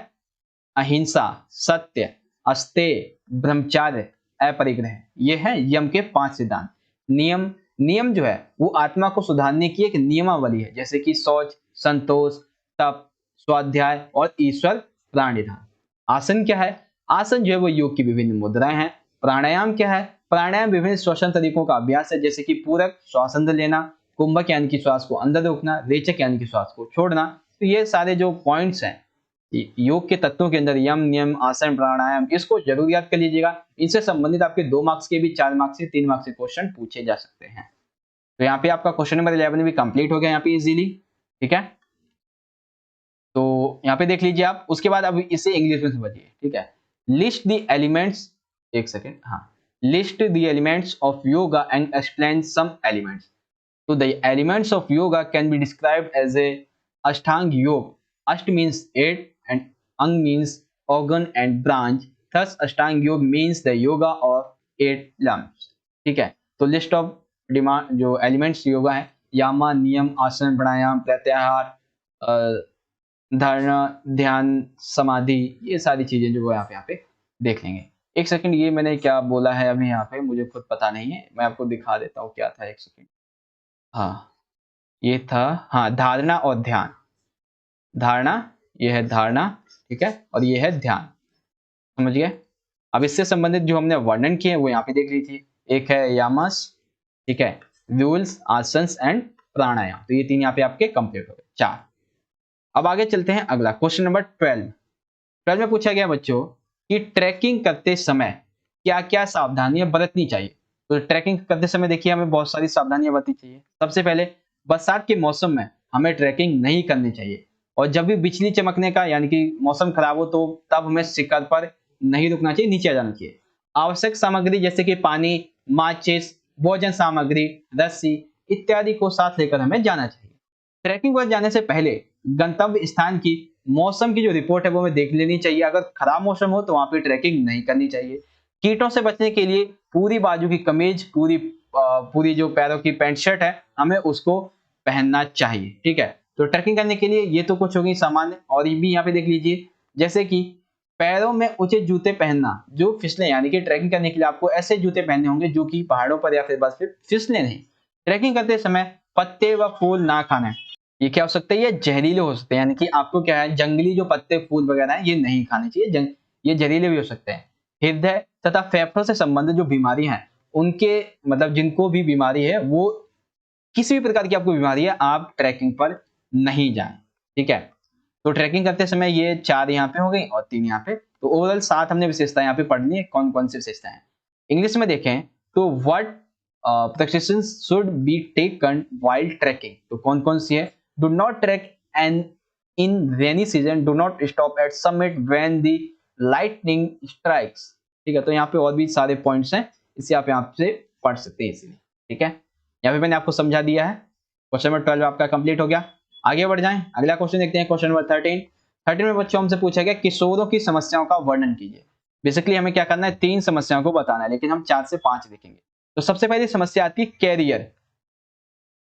अहिंसा, सत्य, अस्तेय, ब्रह्मचर्य, अपरिग्रह। ये है यम के 5 सिद्धांत। नियम, नियम जो है वो आत्मा को सुधारने की एक नियमावली है, जैसे कि शौच, संतोष, तप, स्वाध्याय और ईश्वर प्राणिधान। आसन क्या है? आसन जो है वो योग की विभिन्न मुद्राएं हैं। प्राणायाम क्या है? प्राणायाम विभिन्न श्वसन तरीकों का अभ्यास है, जैसे कि पूरक श्वास अंदर लेना, कुंभक यानी कि श्वास को अंदर रोकना, रेचक यानी कि श्वास को छोड़ना। तो ये सारे जो पॉइंट्स हैं योग के तत्वों के अंदर, यम, नियम, आसन, प्राणायाम, इसको जरूर याद कर लीजिएगा। इनसे संबंधित आपके 2 मार्क्स के भी 4 मार्क्स से 3 मार्क्स के क्वेश्चन पूछे जा सकते हैं। तो यहाँ पे आपका क्वेश्चन नंबर 11 भी कंप्लीट हो गया यहाँ पे इजीली। ठीक है, तो यहाँ पे देख लीजिए आप। उसके बाद अब इसे इंग्लिश में समझिए। ठीक है, लिस्ट द एलिमेंट्स, एक सेकेंड, हाँ, list the elements of yoga and explain some elements. तो the elements of yoga can be described as a ashtanga yoga. Ashta means 8 and ang means organ and branch, thus ashtang yoga means the yoga of 8 limbs। ठीक है, तो list of demand जो elements yoga है, यामा, नियम, आसन, प्राणायाम, प्रत्याहार, धारणा, ध्यान, समाधि, ये सारी चीजें जो वो यहाँ पे देख लेंगे। एक सेकंड, ये मैंने क्या बोला है अभी यहाँ पे मुझे खुद पता नहीं है, मैं आपको दिखा देता हूँ क्या था। एक सेकंड, हाँ ये था, हाँ, धारणा और ध्यान। धारणा, ये है धारणा, ठीक है, और ये है ध्यान। समझ गए? अब इससे संबंधित जो हमने वर्णन किए वो यहाँ पे देख लीजिए। एक है यामास, ठीक है, रूल्स, आसन्स एंड प्राणायाम। तो ये 3 यहाँ पे आपके कंप्लीट हो गए, 4। अब आगे चलते हैं अगला क्वेश्चन नंबर 12 में पूछा गया बच्चों कि ट्रैकिंग करते समय क्या क्या सावधानियां बरतनी चाहिए। तो ट्रैकिंग करते समय देखिए हमें बहुत सारी सावधानियां बरतनी चाहिए। सबसे पहले, बरसात के मौसम में हमें ट्रैकिंग नहीं करनी चाहिए, और जब भी बिजली चमकने का यानी कि मौसम खराब हो तो तब हमें शिखर पर नहीं रुकना चाहिए, नीचे आ जाना चाहिए। आवश्यक सामग्री जैसे कि पानी, माचिस, भोजन सामग्री, रस्सी इत्यादि को साथ लेकर हमें जाना चाहिए। ट्रैकिंग पर जाने से पहले गंतव्य स्थान की मौसम की जो रिपोर्ट है वो हमें देख लेनी चाहिए। अगर खराब मौसम हो तो वहां पे ट्रैकिंग नहीं करनी चाहिए। कीटों से बचने के लिए पूरी बाजू की कमीज, पूरी जो पैरों की पैंट शर्ट है हमें उसको पहनना चाहिए। ठीक है, तो ट्रैकिंग करने के लिए ये तो कुछ होगी सामान्य, और ये भी यहाँ पे देख लीजिए, जैसे कि पैरों में उचित जूते पहनना जो फिसले, यानी कि ट्रैकिंग करने के लिए आपको ऐसे जूते पहनने होंगे जो कि पहाड़ों पर या फिर बस पे फिसले नहीं। ट्रैकिंग करते समय पत्ते व फूल ना खाना। ये क्या हो सकता है? ये जहरीले हो सकते हैं, यानी कि आपको क्या है, जंगली जो पत्ते फूल वगैरह है ये नहीं खाने चाहिए, ये जहरीले भी हो सकते हैं। हृदय तथा फेफड़ों से संबंधित जो बीमारी है उनके, मतलब जिनको भी बीमारी है, वो किसी भी प्रकार की आपको बीमारी है, आप ट्रैकिंग पर नहीं जाएं। ठीक है, तो ट्रैकिंग करते समय ये 4 यहाँ पे हो गई और 3 यहाँ पे। तो ओवरऑल 7 हमने विशेषता यहाँ पे पढ़ ली है। कौन कौन सी विशेषताएं हैं इंग्लिश में देखें तो what precautions should be taken while trekking. तो कौन कौन सी है? Do not trek and in rainy season, do not stop at summit when the lightning strikes. ठीक है, तो यहाँ पे और भी सारे पॉइंट्स हैं, इसे आप यहाँ से पढ़ सकते हैं इसीलिए। ठीक है, यहाँ पे मैंने आपको समझा दिया है। क्वेश्चन नंबर 12 आपका कंप्लीट हो गया। आगे बढ़ जाएं, अगला क्वेश्चन देखते हैं, क्वेश्चन नंबर 13। 13 में बच्चों हमसे पूछा गया किशोरों की समस्याओं का वर्णन कीजिए। बेसिकली हमें क्या करना है, 3 समस्याओं को बताना है, लेकिन हम 4 से 5 देखेंगे। तो सबसे पहली समस्या आती है कैरियर।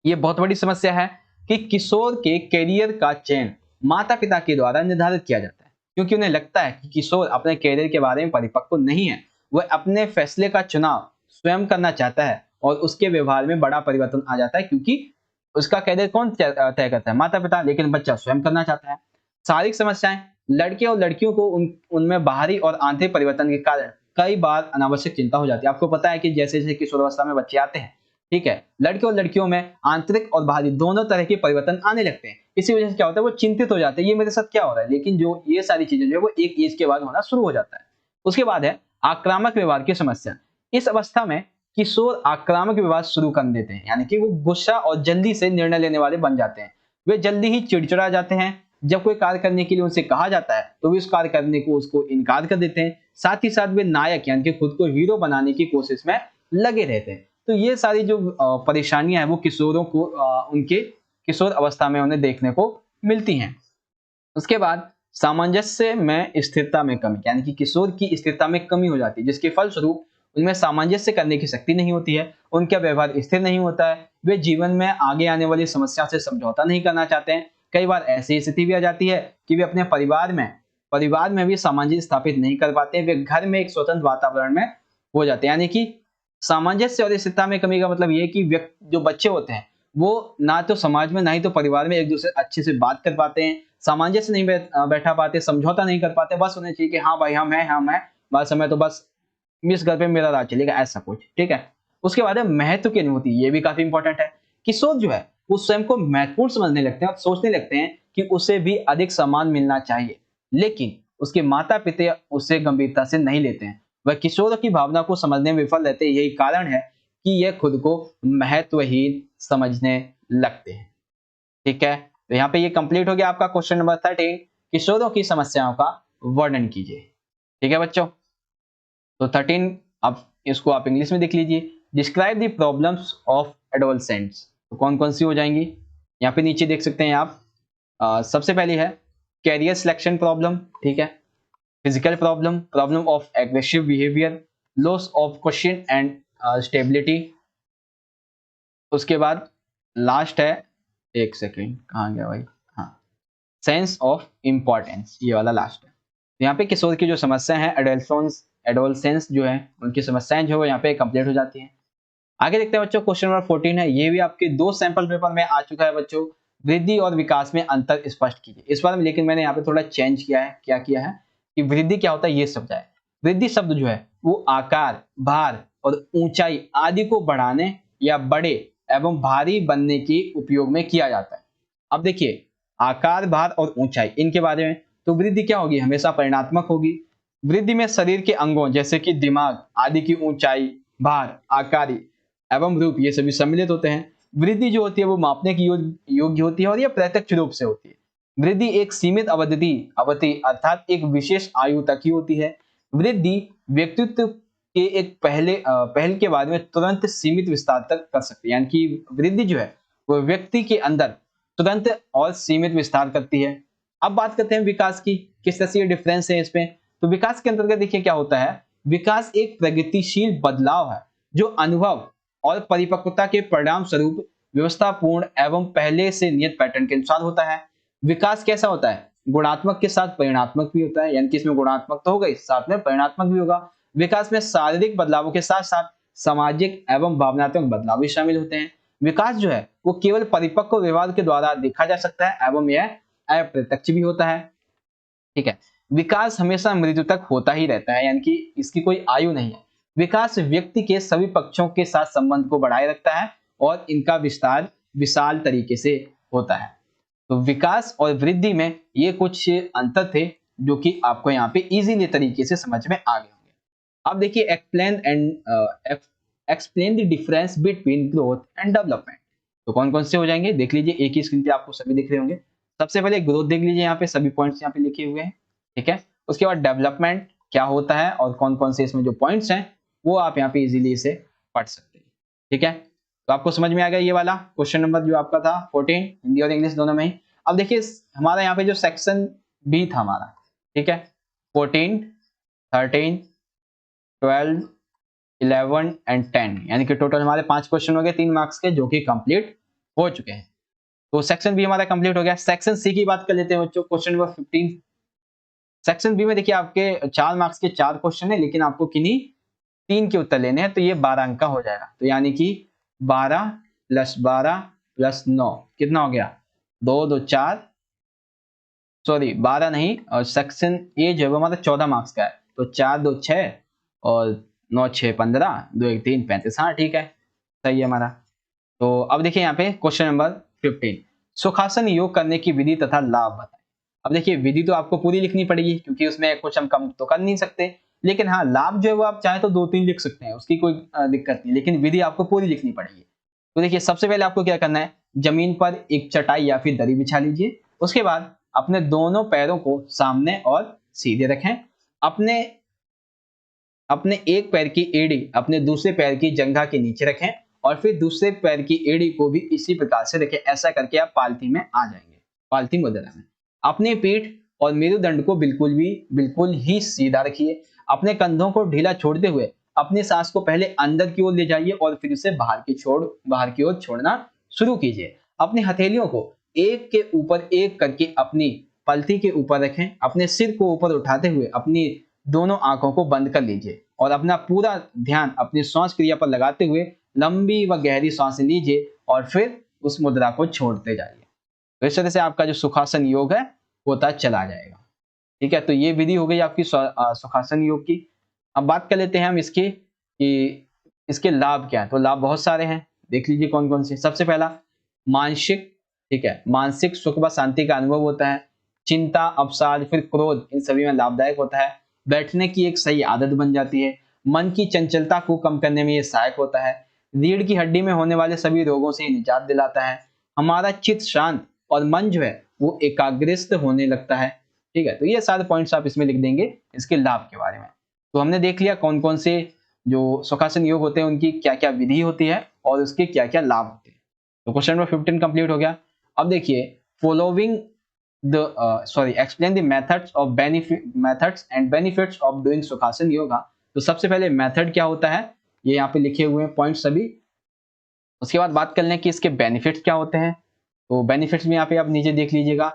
ये बहुत बड़ी समस्या है कि किशोर के कैरियर का चयन माता-पिता के द्वारा निर्धारित किया जाता है, क्योंकि उन्हें लगता है कि किशोर अपने कैरियर के बारे में परिपक्व नहीं है। वह अपने फैसले का चुनाव स्वयं करना चाहता है और उसके व्यवहार में बड़ा परिवर्तन आ जाता है, क्योंकि उसका कैरियर कौन तय करता है, माता-पिता, लेकिन बच्चा स्वयं करना चाहता है। शारीरिक समस्याएं, लड़के और लड़कियों को उनमें बाहरी और आंतरिक परिवर्तन के कारण कई बार अनावश्यक चिंता हो जाती है। आपको पता है कि जैसे-जैसे किशोरावस्था में बच्चे आते हैं, ठीक है, लड़के और लड़कियों में आंतरिक और बाहरी दोनों तरह के परिवर्तन आने लगते हैं। इसी वजह से क्या होता है, वो चिंतित हो जाते हैं, ये मेरे साथ क्या हो रहा है। लेकिन जो ये सारी चीजें जो है वो एक एज के बाद होना शुरू हो जाता है। उसके बाद है आक्रामक व्यवहार की समस्या। इस अवस्था में किशोर आक्रामक व्यवहार शुरू कर देते हैं, यानी कि वो गुस्सा और जल्दी से निर्णय लेने वाले बन जाते हैं। वे जल्दी ही चिड़चिड़ा जाते हैं। जब कोई कार्य करने के लिए उनसे कहा जाता है तो वे उस कार्य करने को उसको इनकार कर देते हैं। साथ ही साथ वे नायक यानी कि खुद को हीरो बनाने की कोशिश में लगे रहते हैं। तो ये सारी जो परेशानियां हैं वो किशोरों को उनके किशोर अवस्था में उन्हें देखने को मिलती हैं। उसके बाद सामंजस्य में स्थिरता में कमी, यानी कि किशोर की स्थिरता में कमी हो जाती है, जिसके फलस्वरूप उनमें सामंजस्य करने की शक्ति नहीं होती है, उनका व्यवहार स्थिर नहीं होता है, वे जीवन में आगे आने वाली समस्या से समझौता नहीं करना चाहते हैं। कई बार ऐसी स्थिति भी आ जाती है कि वे अपने परिवार में भी सामंजस्य स्थापित नहीं कर पाते हैं। वे घर में एक स्वतंत्र वातावरण में हो जाते हैं, यानी कि सामंजस्य और स्थिरता में कमी का मतलब ये है कि जो बच्चे होते हैं वो ना तो समाज में ना ही तो परिवार में एक दूसरे अच्छे से बात कर पाते हैं, सामंजस्य नहीं बैठा पाते, समझौता नहीं कर पाते। बस उन्हें चाहिए कि हाँ भाई हम हैं, बस हमें तो बस इस घर पे मेरा राज चलेगा, ऐसा कुछ, ठीक है। उसके बाद है महत्व की अनुभूति, ये भी काफी इंपॉर्टेंट है। किशोर जो है वो स्वयं को महत्वपूर्ण समझने लगते हैं और सोचने लगते हैं कि उसे भी अधिक सम्मान मिलना चाहिए, लेकिन उसके माता पिता उसे गंभीरता से नहीं लेते हैं। वह किशोर की भावना को समझने में विफल रहते हैं। यही कारण है कि यह खुद को महत्वहीन समझने लगते हैं। ठीक है, तो यहाँ पे ये कंप्लीट हो गया आपका क्वेश्चन नंबर 13, किशोरों की समस्याओं का वर्णन कीजिए। ठीक है बच्चों, तो 13 अब इसको आप इंग्लिश में देख लीजिए। Describe the problems of adolescents, तो कौन कौन सी हो जाएंगी, यहाँ पे नीचे देख सकते हैं आप। सबसे पहली है कैरियर सिलेक्शन प्रॉब्लम, ठीक है, physical problem, problem of aggressive behaviour, loss of question and stability. उसके बाद लास्ट है, एक सेकेंड कहाँ गया भाई, हाँ, सेंस ऑफ इम्पोर्टेंस, ये वाला लास्ट है। यहाँ पे किशोर की जो समस्या है, एडोलसेंस जो है उनकी समस्याएं जो है यहाँ पे कंप्लीट हो जाती हैं। आगे देखते हैं बच्चों, क्वेश्चन नंबर 14 है, ये भी आपके 2 सैंपल पेपर में आ चुका है बच्चों। वृद्धि और विकास में अंतर स्पष्ट कीजिए। इस बार में लेकिन मैंने यहाँ पे थोड़ा चेंज किया है। क्या किया है कि वृद्धि क्या होता है ये समझाए। वृद्धि शब्द जो है वो आकार, भार और ऊंचाई आदि को बढ़ाने या बड़े एवं भारी बनने के उपयोग में किया जाता है। अब देखिए, आकार, भार और ऊंचाई, इनके बारे में तो वृद्धि क्या होगी, हमेशा परिणात्मक होगी। वृद्धि में शरीर के अंगों जैसे कि दिमाग आदि की ऊंचाई, भार, आकार एवं रूप, ये सभी सम्मिलित होते हैं। वृद्धि जो होती है वो मापने की योग्य होती है और ये प्रत्यक्ष रूप से होती है। वृद्धि एक सीमित अवधि अर्थात एक विशेष आयु तक ही होती है। वृद्धि व्यक्तित्व के एक पहल के बाद में तुरंत सीमित विस्तार तक कर सकती है, यानी कि वृद्धि जो है वो व्यक्ति के अंदर तुरंत और सीमित विस्तार करती है। अब बात करते हैं विकास की, किस तरह से डिफरेंस है इसमें। तो विकास के अंतर्गत देखिए क्या होता है, विकास एक प्रगतिशील बदलाव है जो अनुभव और परिपक्वता के परिणाम स्वरूप व्यवस्थापूर्ण एवं पहले से नियत पैटर्न के अनुसार होता है। विकास कैसा होता है, गुणात्मक के साथ परिणात्मक भी होता है, यानी कि इसमें गुणात्मक तो हो गई, साथ में परिणात्मक भी होगा। विकास में शारीरिक बदलावों के साथ साथ सामाजिक एवं भावनात्मक बदलाव भी शामिल होते हैं। विकास जो है वो केवल परिपक्व व्यवहार के द्वारा देखा जा सकता है एवं यह अप्रत्यक्ष भी होता है। ठीक है, विकास हमेशा मृत्यु तक होता ही रहता है, यानी कि इसकी कोई आयु नहीं है। विकास व्यक्ति के सभी पक्षों के साथ संबंध को बढ़ाए रखता है और इनका विस्तार विशाल तरीके से होता है। तो विकास और वृद्धि में ये कुछ अंतर थे जो कि आपको यहाँ पे इजीली तरीके से समझ में आ गए होंगे। अब देखिए, explain the difference between growth and development. तो कौन कौन से हो जाएंगे देख लीजिए, एक ही स्क्रीन पे आपको सभी दिख रहे होंगे। सबसे पहले ग्रोथ देख लीजिए, यहाँ पे सभी पॉइंट्स यहाँ पे लिखे हुए हैं, ठीक है। उसके बाद डेवलपमेंट क्या होता है और कौन कौन से इसमें जो पॉइंट्स हैं वो आप यहाँ पे इजीली इसे पढ़ सकते हैं, ठीक है। तो आपको समझ में आ गया ये वाला क्वेश्चन नंबर जो आपका था 14, हिंदी और इंग्लिश दोनों में ही। अब देखिए हमारा यहाँ पे जो सेक्शन बी था हमारा, ठीक है। 14, 13, 12, 11 एंड 10, यानी कि टोटल हमारे 5 क्वेश्चन हो गए 3 मार्क्स के, जो कि कंप्लीट हो चुके हैं। तो सेक्शन बी हमारा कंप्लीट हो गया। सेक्शन सी की बात कर लेते हैं बच्चों, क्वेश्चन नंबर 15। सेक्शन बी में देखिए आपके 4 मार्क्स के 4 क्वेश्चन है, लेकिन आपको किन्हीं 3 के उत्तर लेने हैं, तो ये 12 अंक का हो जाएगा। तो यानी कि 12 + 12 + 9 कितना हो गया, 2 2 4, सॉरी 12 नहीं, और सेक्शन ए जो है वो हमारा 14 मार्क्स का है, तो 4 2 6 और 9 6 15, 2 1 3 35। हाँ ठीक है, सही है हमारा। तो अब देखिए यहाँ पे क्वेश्चन नंबर 15, सुखासन योग करने की विधि तथा लाभ बताएं। अब देखिए विधि तो आपको पूरी लिखनी पड़ेगी, क्योंकि उसमें कुछ हम कम तो कर नहीं सकते, लेकिन हाँ लाभ जो है वो आप चाहे तो 2 3 लिख सकते हैं, उसकी कोई दिक्कत नहीं, लेकिन विधि आपको पूरी लिखनी पड़ेगी। तो देखिए सबसे पहले आपको क्या करना है, जमीन पर एक चटाई या फिर दरी बिछा लीजिए। उसके बाद अपने दोनों पैरों को सामने और सीधे रखें। अपने अपने एक पैर की एड़ी अपने दूसरे पैर की जंघा के नीचे रखें, और फिर दूसरे पैर की एड़ी को भी इसी प्रकार से रखें। ऐसा करके आप पालथी में आ जाएंगे, पालथी मुद्रा में। अपनी पीठ और मेरुदंड को बिल्कुल ही सीधा रखिए। अपने कंधों को ढीला छोड़ते हुए अपनी सांस को पहले अंदर की ओर ले जाइए और फिर उसे बाहर की ओर छोड़ना शुरू कीजिए। अपनी हथेलियों को एक के ऊपर एक करके अपनी पलथी के ऊपर रखें। अपने सिर को ऊपर उठाते हुए अपनी दोनों आंखों को बंद कर लीजिए और अपना पूरा ध्यान अपनी श्वास क्रिया पर लगाते हुए लंबी व गहरी सांसें लीजिए और फिर उस मुद्रा को छोड़ते जाइए। तो इस तरह से आपका जो सुखासन योग है होता चला जाएगा। ठीक है, तो ये विधि हो गई आपकी सुखासन योग की। अब बात कर लेते हैं हम इसकी कि इसके लाभ क्या है। तो लाभ बहुत सारे हैं, देख लीजिए कौन कौन से। सबसे पहला मानसिक, ठीक है, मानसिक सुख व शांति का अनुभव होता है। चिंता, अवसाद, फिर क्रोध, इन सभी में लाभदायक होता है। बैठने की एक सही आदत बन जाती है। मन की चंचलता को कम करने में ये सहायक होता है। रीढ़ की हड्डी में होने वाले सभी रोगों से निजात दिलाता है। हमारा चित्त शांत और मन जो है वो एकाग्रस्त होने लगता है। ठीक है, तो ये सारे पॉइंट्स आप इसमें लिख देंगे इसके लाभ के बारे में। तो हमने देख लिया कौन कौन से जो सुखासन योग होते हैं उनकी क्या क्या विधि होती है और उसके क्या क्या लाभ होते हैं। तो क्वेश्चन नंबर 15 कंप्लीट हो गया। अब देखिए following explain the methods and benefits of doing sukhasana yoga. तो सबसे पहले मेथड क्या होता है, ये यहाँ पे लिखे हुए हैं पॉइंट सभी। उसके बाद बात कर लें कि इसके बेनिफिट्स क्या होते हैं। तो बेनिफिट्स में यहाँ पे आप नीचे देख लीजिएगा,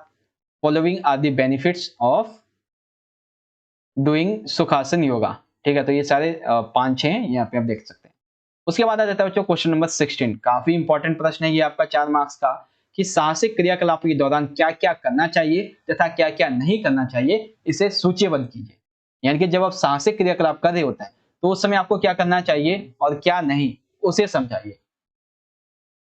following are the benefits of doing sukhasana yoga. ठीक है, तो ये सारे 5-6 हैं, यहाँ पे आप देख सकते हैं। उसके बाद आ जाता है बच्चों क्वेश्चन नंबर 16, काफी इंपॉर्टेंट प्रश्न है ये आपका 4 मार्क्स का, कि साहसिक क्रियाकलापों के दौरान क्या क्या करना चाहिए तथा क्या क्या नहीं करना चाहिए, इसे सूचीबद्ध कीजिए। यानी कि जब आप साहसिक क्रियाकलाप कर रहे होते हैं तो उस समय आपको क्या करना चाहिए और क्या नहीं, उसे समझाइए।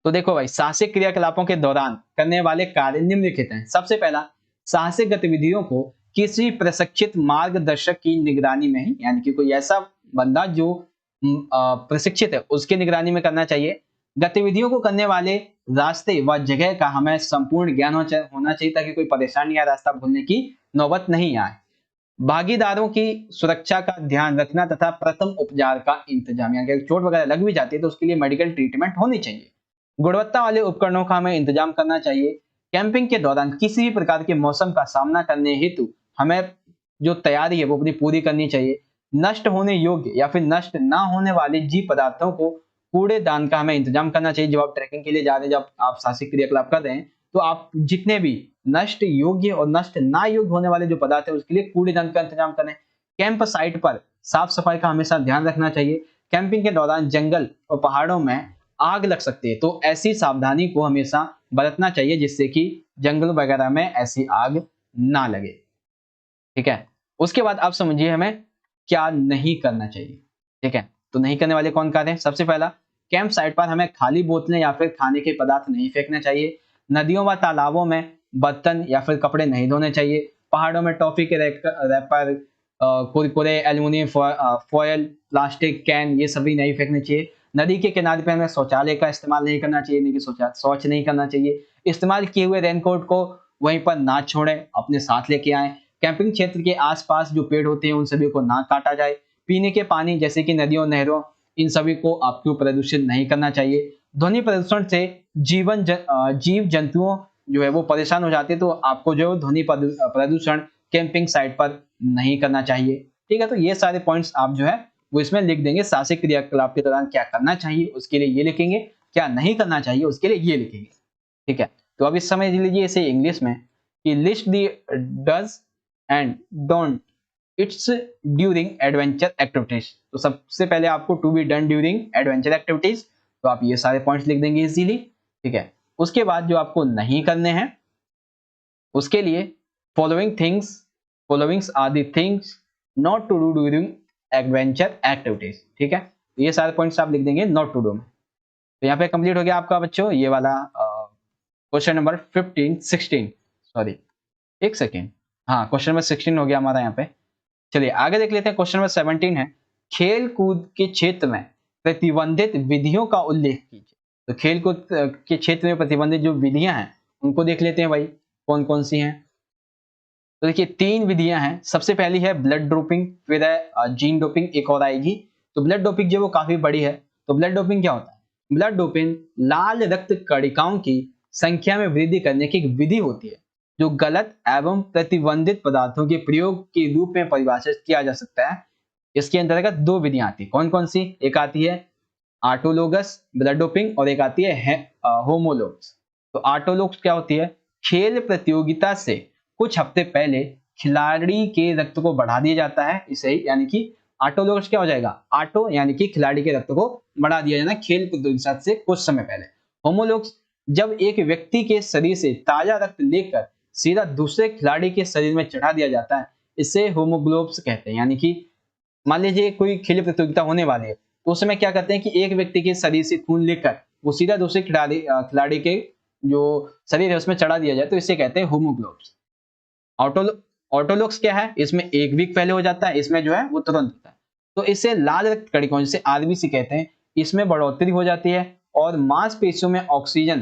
तो देखो भाई, साहसिक क्रियाकलापों के दौरान करने वाले कार्य निम्नलिखित हैं। सबसे पहला, साहसिक गतिविधियों को किसी प्रशिक्षित मार्गदर्शक की निगरानी में ही, यानी कि कोई ऐसा बंदा जो प्रशिक्षित है उसकी निगरानी में करना चाहिए। गतिविधियों को करने वाले रास्ते व जगह का हमें संपूर्ण ज्ञान होना चाहिए, ताकि कोई परेशानी या रास्ता भूलने की नौबत नहीं आए। भागीदारों की सुरक्षा का ध्यान रखना तथा प्रथम उपचार का इंतजाम, यानी कि चोट वगैरह लग भी जाती है तो उसके लिए मेडिकल ट्रीटमेंट होनी चाहिए। गुणवत्ता वाले उपकरणों का हमें इंतजाम करना चाहिए। कैंपिंग के दौरान किसी भी प्रकार के मौसम का सामना करने हेतु हमें जो तैयारी है वो अपनी पूरी करनी चाहिए। नष्ट होने योग्य या फिर नष्ट ना होने वाले जीव पदार्थों को कूड़ेदान का हमें इंतजाम करना चाहिए। जब आप ट्रैकिंग के लिए जा रहे हैं, जब आप साहसिक क्रियाकलाप कर रहे हैं, तो आप जितने भी नष्ट योग्य और नष्ट ना योग्य होने वाले जो पदार्थ है उसके लिए कूड़ेदान का इंतजाम करें। कैंप साइट पर साफ सफाई का हमेशा ध्यान रखना चाहिए। कैंपिंग के दौरान जंगल और पहाड़ों में आग लग सकती है, तो ऐसी सावधानी को हमेशा बरतना चाहिए जिससे कि जंगल वगैरह में ऐसी आग ना लगे। ठीक है, उसके बाद आप समझिए हमें क्या नहीं करना चाहिए। ठीक है, तो नहीं करने वाले कौन कार्य हैं। सबसे पहला, कैंप साइट पर हमें खाली बोतलें या फिर खाने के पदार्थ नहीं फेंकना चाहिए। नदियों व तालाबों में बर्तन या फिर कपड़े नहीं धोने चाहिए। पहाड़ों में टॉफी के wrapper, Kurkure, aluminium foil, plastic can, ये सभी नहीं फेंकने चाहिए। नदी के किनारे पे हमें शौचालय का इस्तेमाल नहीं करना चाहिए, नहीं कि शौच नहीं करना चाहिए। इस्तेमाल किए हुए रेनकोट को वहीं पर ना छोड़ें, अपने साथ लेके आएं। कैंपिंग क्षेत्र के आसपास जो पेड़ होते हैं उन सभी को ना काटा जाए। पीने के पानी जैसे कि नदियों, नहरों, इन सभी को आपको प्रदूषित नहीं करना चाहिए। ध्वनि प्रदूषण से जीव जंतुओं जो है वो परेशान हो जाते हैं, तो आपको जो ध्वनि प्रदूषण कैंपिंग साइट पर नहीं करना चाहिए। ठीक है, तो ये सारे पॉइंट्स आप जो है वो इसमें लिख देंगे। साहसिक क्रियाकलाप के दौरान क्या करना चाहिए उसके लिए ये लिखेंगे, क्या नहीं करना चाहिए उसके लिए ये लिखेंगे। ठीक है, तो अब इस समझ लीजिए इसे इंग्लिश में कि list the dos and don'ts during adventure activities. तो सबसे पहले आपको to be done during adventure activities, तो आप ये सारे पॉइंट्स लिख देंगे इजीली। ठीक है, उसके बाद जो आपको नहीं करने हैं उसके लिए followings are the things not to do during adventure activities. ठीक है, तो ये सारे पॉइंट्स आप लिख देंगे नॉट टू डू में। तो यहाँ पे कंप्लीट हो गया आपका बच्चों ये वाला क्वेश्चन नंबर 16 सॉरी एक सेकेंड, हाँ क्वेश्चन नंबर 16 हो गया हमारा यहाँ पे। चलिए आगे देख लेते हैं। क्वेश्चन नंबर 17 है, खेल कूद के क्षेत्र में प्रतिबंधित विधियों का उल्लेख कीजिए। तो खेल कूद के क्षेत्र में प्रतिबंधित जो विधियां हैं उनको देख लेते हैं भाई, कौन कौन सी हैं। तो देखिए 3 विधियां हैं। सबसे पहली है ब्लड डोपिंग, फिर है जीन डोपिंग, एक और आएगी। तो ब्लड डोपिंग जो वो काफी बड़ी है। तो ब्लड डोपिंग क्या होता है? ब्लड डोपिंग लाल रक्त कणिकाओं की संख्या में वृद्धि करने की एक विधि होती है जो गलत एवं प्रतिबंधित पदार्थों के प्रयोग के रूप में परिभाषित किया जा सकता है। इसके अंतर्गत 2 विधियां आती है। कौन कौन सी? एक आती है ऑटोलोगस ब्लड डोपिंग और एक आती है होमोलोगस। तो ऑटोलोगस क्या होती है? खेल प्रतियोगिता से कुछ हफ्ते पहले खिलाड़ी के रक्त को बढ़ा दिया जाता है, इसे यानी कि ऑटोलोगस क्या हो जाएगा? ऑटो यानी कि खिलाड़ी के रक्त को बढ़ा दिया जाना खेल प्रतियोगिता से कुछ समय पहले। होमोलोगस जब एक व्यक्ति के शरीर से ताजा रक्त लेकर सीधा दूसरे खिलाड़ी के शरीर में चढ़ा दिया जाता है, इसे होमोग्लोब्स कहते हैं। यानी कि मान लीजिए कोई खेल प्रतियोगिता होने वाली है तो उस समय क्या करते हैं कि एक व्यक्ति के शरीर से खून लेकर वो सीधा दूसरे खिलाड़ी के जो शरीर है उसमें चढ़ा दिया जाए, तो इसे कहते हैं होमोग्लोब्स। ऑटोलोगस क्या है? इसमें 1 वीक पहले हो जाता है, इसमें जो है वो तुरंत होता है। तो इसे लाल रक्त कणिकाओं जिसे आरबीसी कहते हैं, इसमें बढ़ोतरी हो जाती है और मांसपेशियों में ऑक्सीजन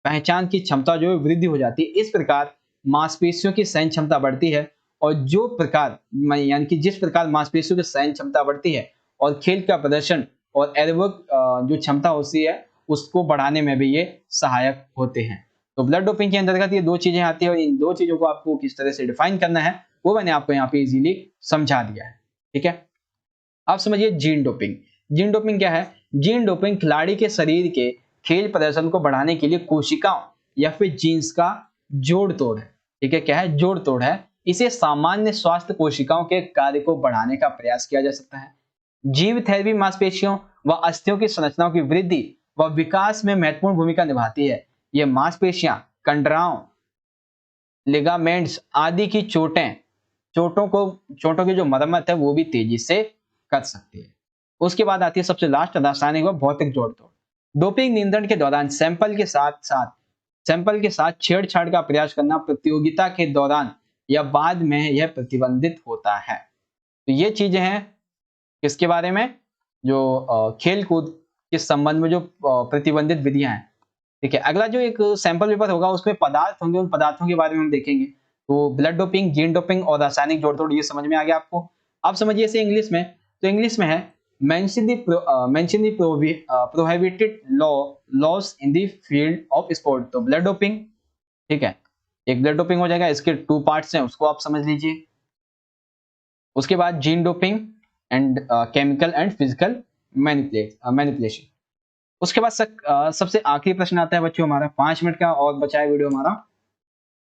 पहचान की क्षमता जो है वृद्धि हो जाती है। इस प्रकार मांसपेशियों की सहन क्षमता बढ़ती है और जो प्रकार यानी कि जिस प्रकार मांसपेशियों की सहन क्षमता बढ़ती है और खेल का प्रदर्शन और एरोबिक जो क्षमता होती है उसको बढ़ाने में भी ये सहायक होते हैं। तो ब्लड डोपिंग के अंतर्गत ये 2 चीजें आती है और इन 2 चीजों को आपको किस तरह से डिफाइन करना है वो मैंने आपको यहाँ पे इजीली समझा दिया है। ठीक है, अब समझिए जीन डोपिंग। जीन डोपिंग क्या है? जीन डोपिंग खिलाड़ी के शरीर के खेल प्रदर्शन को बढ़ाने के लिए कोशिकाओं या फिर जीन्स का जोड़ तोड़ है। ठीक है, क्या है? जोड़ तोड़ है। इसे सामान्य स्वास्थ्य कोशिकाओं के कार्य को बढ़ाने का प्रयास किया जा सकता है। जीव थेरेपी मांसपेशियों व अस्थियों की संरचनाओं की वृद्धि व विकास में महत्वपूर्ण भूमिका निभाती है। ये मांसपेशियां, कंडराओं, लिगामेंट्स आदि की चोटों की जो मरम्मत है वो भी तेजी से कर सकती है। उसके बाद आती है सबसे लास्ट रासायनिक व भौतिक जोड़ तोड़। डोपिंग नियंत्रण के दौरान सैंपल के साथ छेड़छाड़ का प्रयास करना प्रतियोगिता के दौरान या बाद में यह प्रतिबंधित होता है। तो ये चीजें हैं किसके बारे में? जो खेल कूद के संबंध में जो प्रतिबंधित विधियां हैं। ठीक है, अगला जो एक सैंपल पेपर होगा उसमें पदार्थ होंगे, उन पदार्थों के बारे में हम देखेंगे। तो ब्लड डोपिंग, जीन डोपिंग और रासायनिक जोड़ तोड़ ये समझ में आ गया आपको। आप समझिए इसे इंग्लिश में। तो इंग्लिश में है mention the prohibited laws in the field of sport। तो ब्लड डोपिंग, ठीक है, एक ब्लड डोपिंग हो जाएगा, इसके 2 पार्ट्स हैं उसको आप समझ लीजिए। उसके बाद gene doping and chemical and physical manipulation. उसके बाद सबसे आखिरी प्रश्न आता है बच्चों हमारा, 5 मिनट का और बचा है वीडियो हमारा।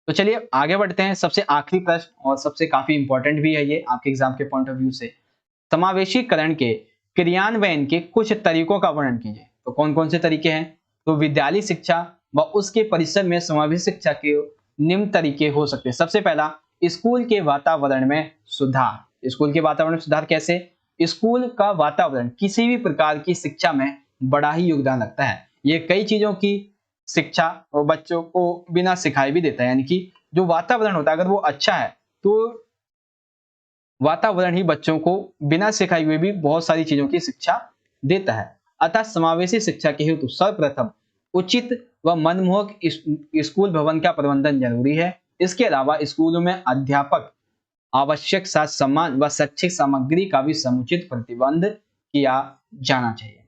तो चलिए आगे बढ़ते हैं। सबसे आखिरी प्रश्न और सबसे काफी इंपॉर्टेंट भी है ये आपके एग्जाम के पॉइंट ऑफ व्यू से। समावेशीकरण के क्रियान्वयन के कुछ तरीकों का वर्णन कीजिए। तो कौन कौन से तरीके हैं? तो विद्यालय शिक्षा व उसके परिसर में समावेशी शिक्षा के निम्न तरीके हो सकते हैं। सबसे पहला, स्कूल के वातावरण में सुधार। स्कूल के वातावरण में सुधार कैसे? स्कूल का वातावरण किसी भी प्रकार की शिक्षा में बड़ा ही योगदान रखता है। ये कई चीजों की शिक्षा और बच्चों को बिना सिखाए भी देता है। यानी कि जो वातावरण होता है अगर वो अच्छा है तो वातावरण ही बच्चों को बिना सिखाए हुए भी बहुत सारी चीजों की शिक्षा देता है। अतः समावेशी शिक्षा के हेतु सर्वप्रथम उचित व मनमोहक स्कूल भवन का प्रबंधन जरूरी है। इसके अलावा स्कूलों में अध्यापक, आवश्यक साज सामान व शैक्षिक सामग्री का भी समुचित प्रबंध किया जाना चाहिए।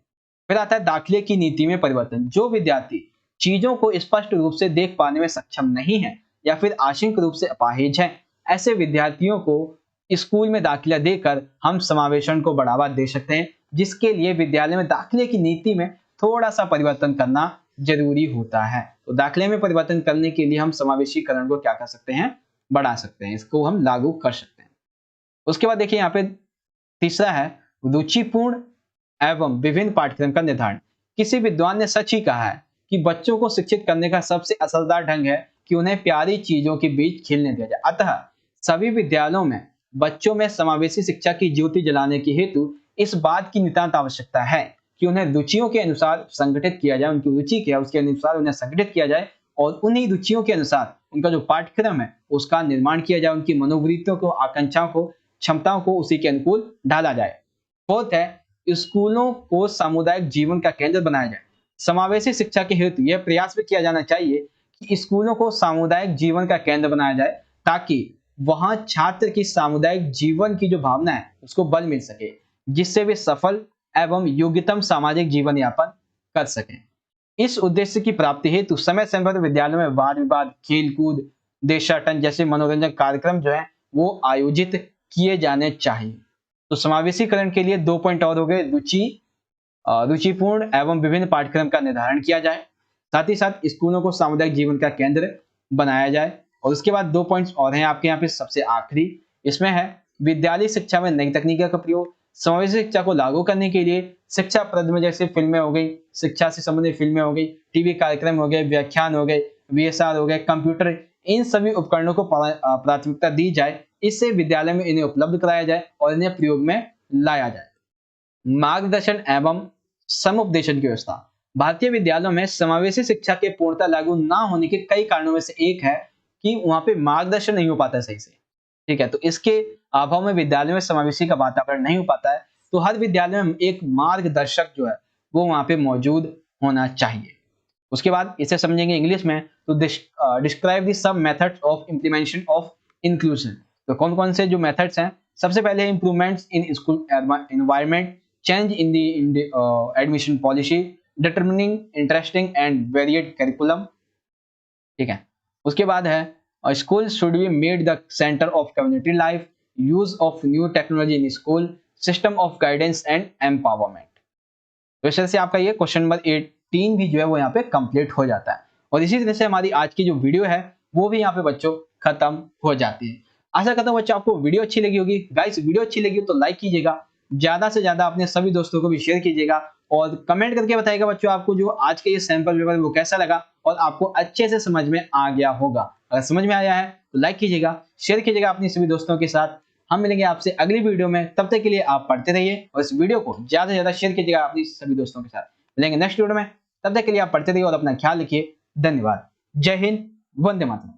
फिर आता है दाखिले की नीति में परिवर्तन। जो विद्यार्थी चीजों को स्पष्ट रूप से देख पाने में सक्षम नहीं है या फिर आंशिक रूप से अपाहिज है, ऐसे विद्यार्थियों को स्कूल में दाखिला देकर हम समावेशन को बढ़ावा दे सकते हैं, जिसके लिए विद्यालय में दाखिले की नीति में थोड़ा सा परिवर्तन करना जरूरी होता है। तो दाखिले में परिवर्तन करने के लिए हम समावेशीकरण को क्या कर सकते हैं, बढ़ा सकते हैं, इसको हम लागू कर सकते हैं। उसके बाद देखिए यहाँ पे तीसरा है रुचिपूर्ण एवं विभिन्न पाठ्यक्रम का निर्धारण। किसी विद्वान ने सच ही कहा है कि बच्चों को शिक्षित करने का सबसे असरदार ढंग है कि उन्हें प्यारी चीजों के बीच खेलने दिया जाए। अतः सभी विद्यालयों में बच्चों में समावेशी शिक्षा की ज्योति जलाने के हेतु इस बात की नितांत आवश्यकता है कि उन्हें रुचियों के अनुसार संगठित किया जाए, उनकी रुचि क्या है उसके अनुसार उन्हें संगठित किया जाए और उन्हीं रुचियों के अनुसार उनका जो पाठ्यक्रम है उसका निर्माण किया जाए, उनकी मनोवृत्तियों को, आकांक्षाओं को, क्षमताओं को उसी के अनुकूल ढाला जाए। फोर्थ है स्कूलों को सामुदायिक जीवन का केंद्र बनाया जाए। समावेशी शिक्षा के हेतु यह प्रयास भी किया जाना चाहिए कि स्कूलों को सामुदायिक जीवन का केंद्र बनाया जाए, ताकि वहां छात्र की सामुदायिक जीवन की जो भावना है उसको बल मिल सके, जिससे वे सफल एवं योग्यतम सामाजिक जीवन यापन कर सकें। इस उद्देश्य की प्राप्ति हेतु समय समय पर विद्यालयों में वाद विवाद, खेलकूद, देशाटन जैसे मनोरंजन कार्यक्रम जो है वो आयोजित किए जाने चाहिए। तो समावेशीकरण के लिए 2 पॉइंट और हो गए, रुचिपूर्ण एवं विभिन्न पाठ्यक्रम का निर्धारण किया जाए, साथ ही साथ स्कूलों को सामुदायिक जीवन का केंद्र बनाया जाए। और उसके बाद 2 पॉइंट्स और हैं आपके यहाँ पे, सबसे आखिरी इसमें है विद्यालय शिक्षा में नई तकनीकों का प्रयोग। समावेशी शिक्षा को लागू करने के लिए शिक्षा प्रद में जैसे फिल्में हो गई, शिक्षा से संबंधित फिल्में हो गई, टीवी कार्यक्रम हो गए, व्याख्यान हो गए, वीएसआर हो गए, कंप्यूटर, इन सभी उपकरणों को प्राथमिकता दी जाए। इससे विद्यालय में इन्हें उपलब्ध कराया जाए और इन्हें प्रयोग में लाया जाए। मार्गदर्शन एवं समुपदेशन की व्यवस्था। भारतीय विद्यालयों में समावेशी शिक्षा के पूर्णतः लागू ना होने के कई कारणों में से एक है कि वहां पे मार्गदर्शन नहीं हो पाता है सही से। ठीक है, तो इसके अभाव में विद्यालय में समावेशी का वातावरण नहीं हो पाता है। तो हर विद्यालय में एक मार्गदर्शक जो है वो वहां पे मौजूद होना चाहिए। उसके बाद इसे समझेंगे इंग्लिश में, तो describe the sub methods of implementation of inclusion. तो कौन कौन से जो मेथड्स हैं, सबसे पहले improvements in school environment, change in the admission policy, determining interesting and varied curriculum. ठीक है, उसके बाद है school should be made the centre of community life, use of new technology in school, system of guidance and empowerment. तो इस तरह से आपका ये क्वेश्चन नंबर 18 भी जो है वो यहाँ पे कंप्लीट हो जाता है। और इसी तरह से हमारी आज की जो वीडियो है वो भी यहाँ पे बच्चों खत्म हो जाती है। आशा करता हूँ बच्चों आपको वीडियो अच्छी लगी होगी। गाइस वीडियो अच्छी लगी तो लाइक कीजिएगा, ज्यादा से ज्यादा अपने सभी दोस्तों को भी शेयर कीजिएगा और कमेंट करके बताइएगा बच्चों आपको जो आज का ये सैंपल पेपर वो कैसा लगा और आपको अच्छे से समझ में आ गया होगा। अगर समझ में आया है तो लाइक कीजिएगा, शेयर कीजिएगा अपने सभी दोस्तों के साथ। हम मिलेंगे आपसे अगली वीडियो में, तब तक के लिए आप पढ़ते रहिए और इस वीडियो को ज्यादा से ज्यादा शेयर कीजिएगा अपने सभी दोस्तों के साथ। मिलेंगे नेक्स्ट वीडियो में, तब तक के लिए आप पढ़ते रहिए और अपना ख्याल रखिए। धन्यवाद। जय हिंद, वंदे मातरम।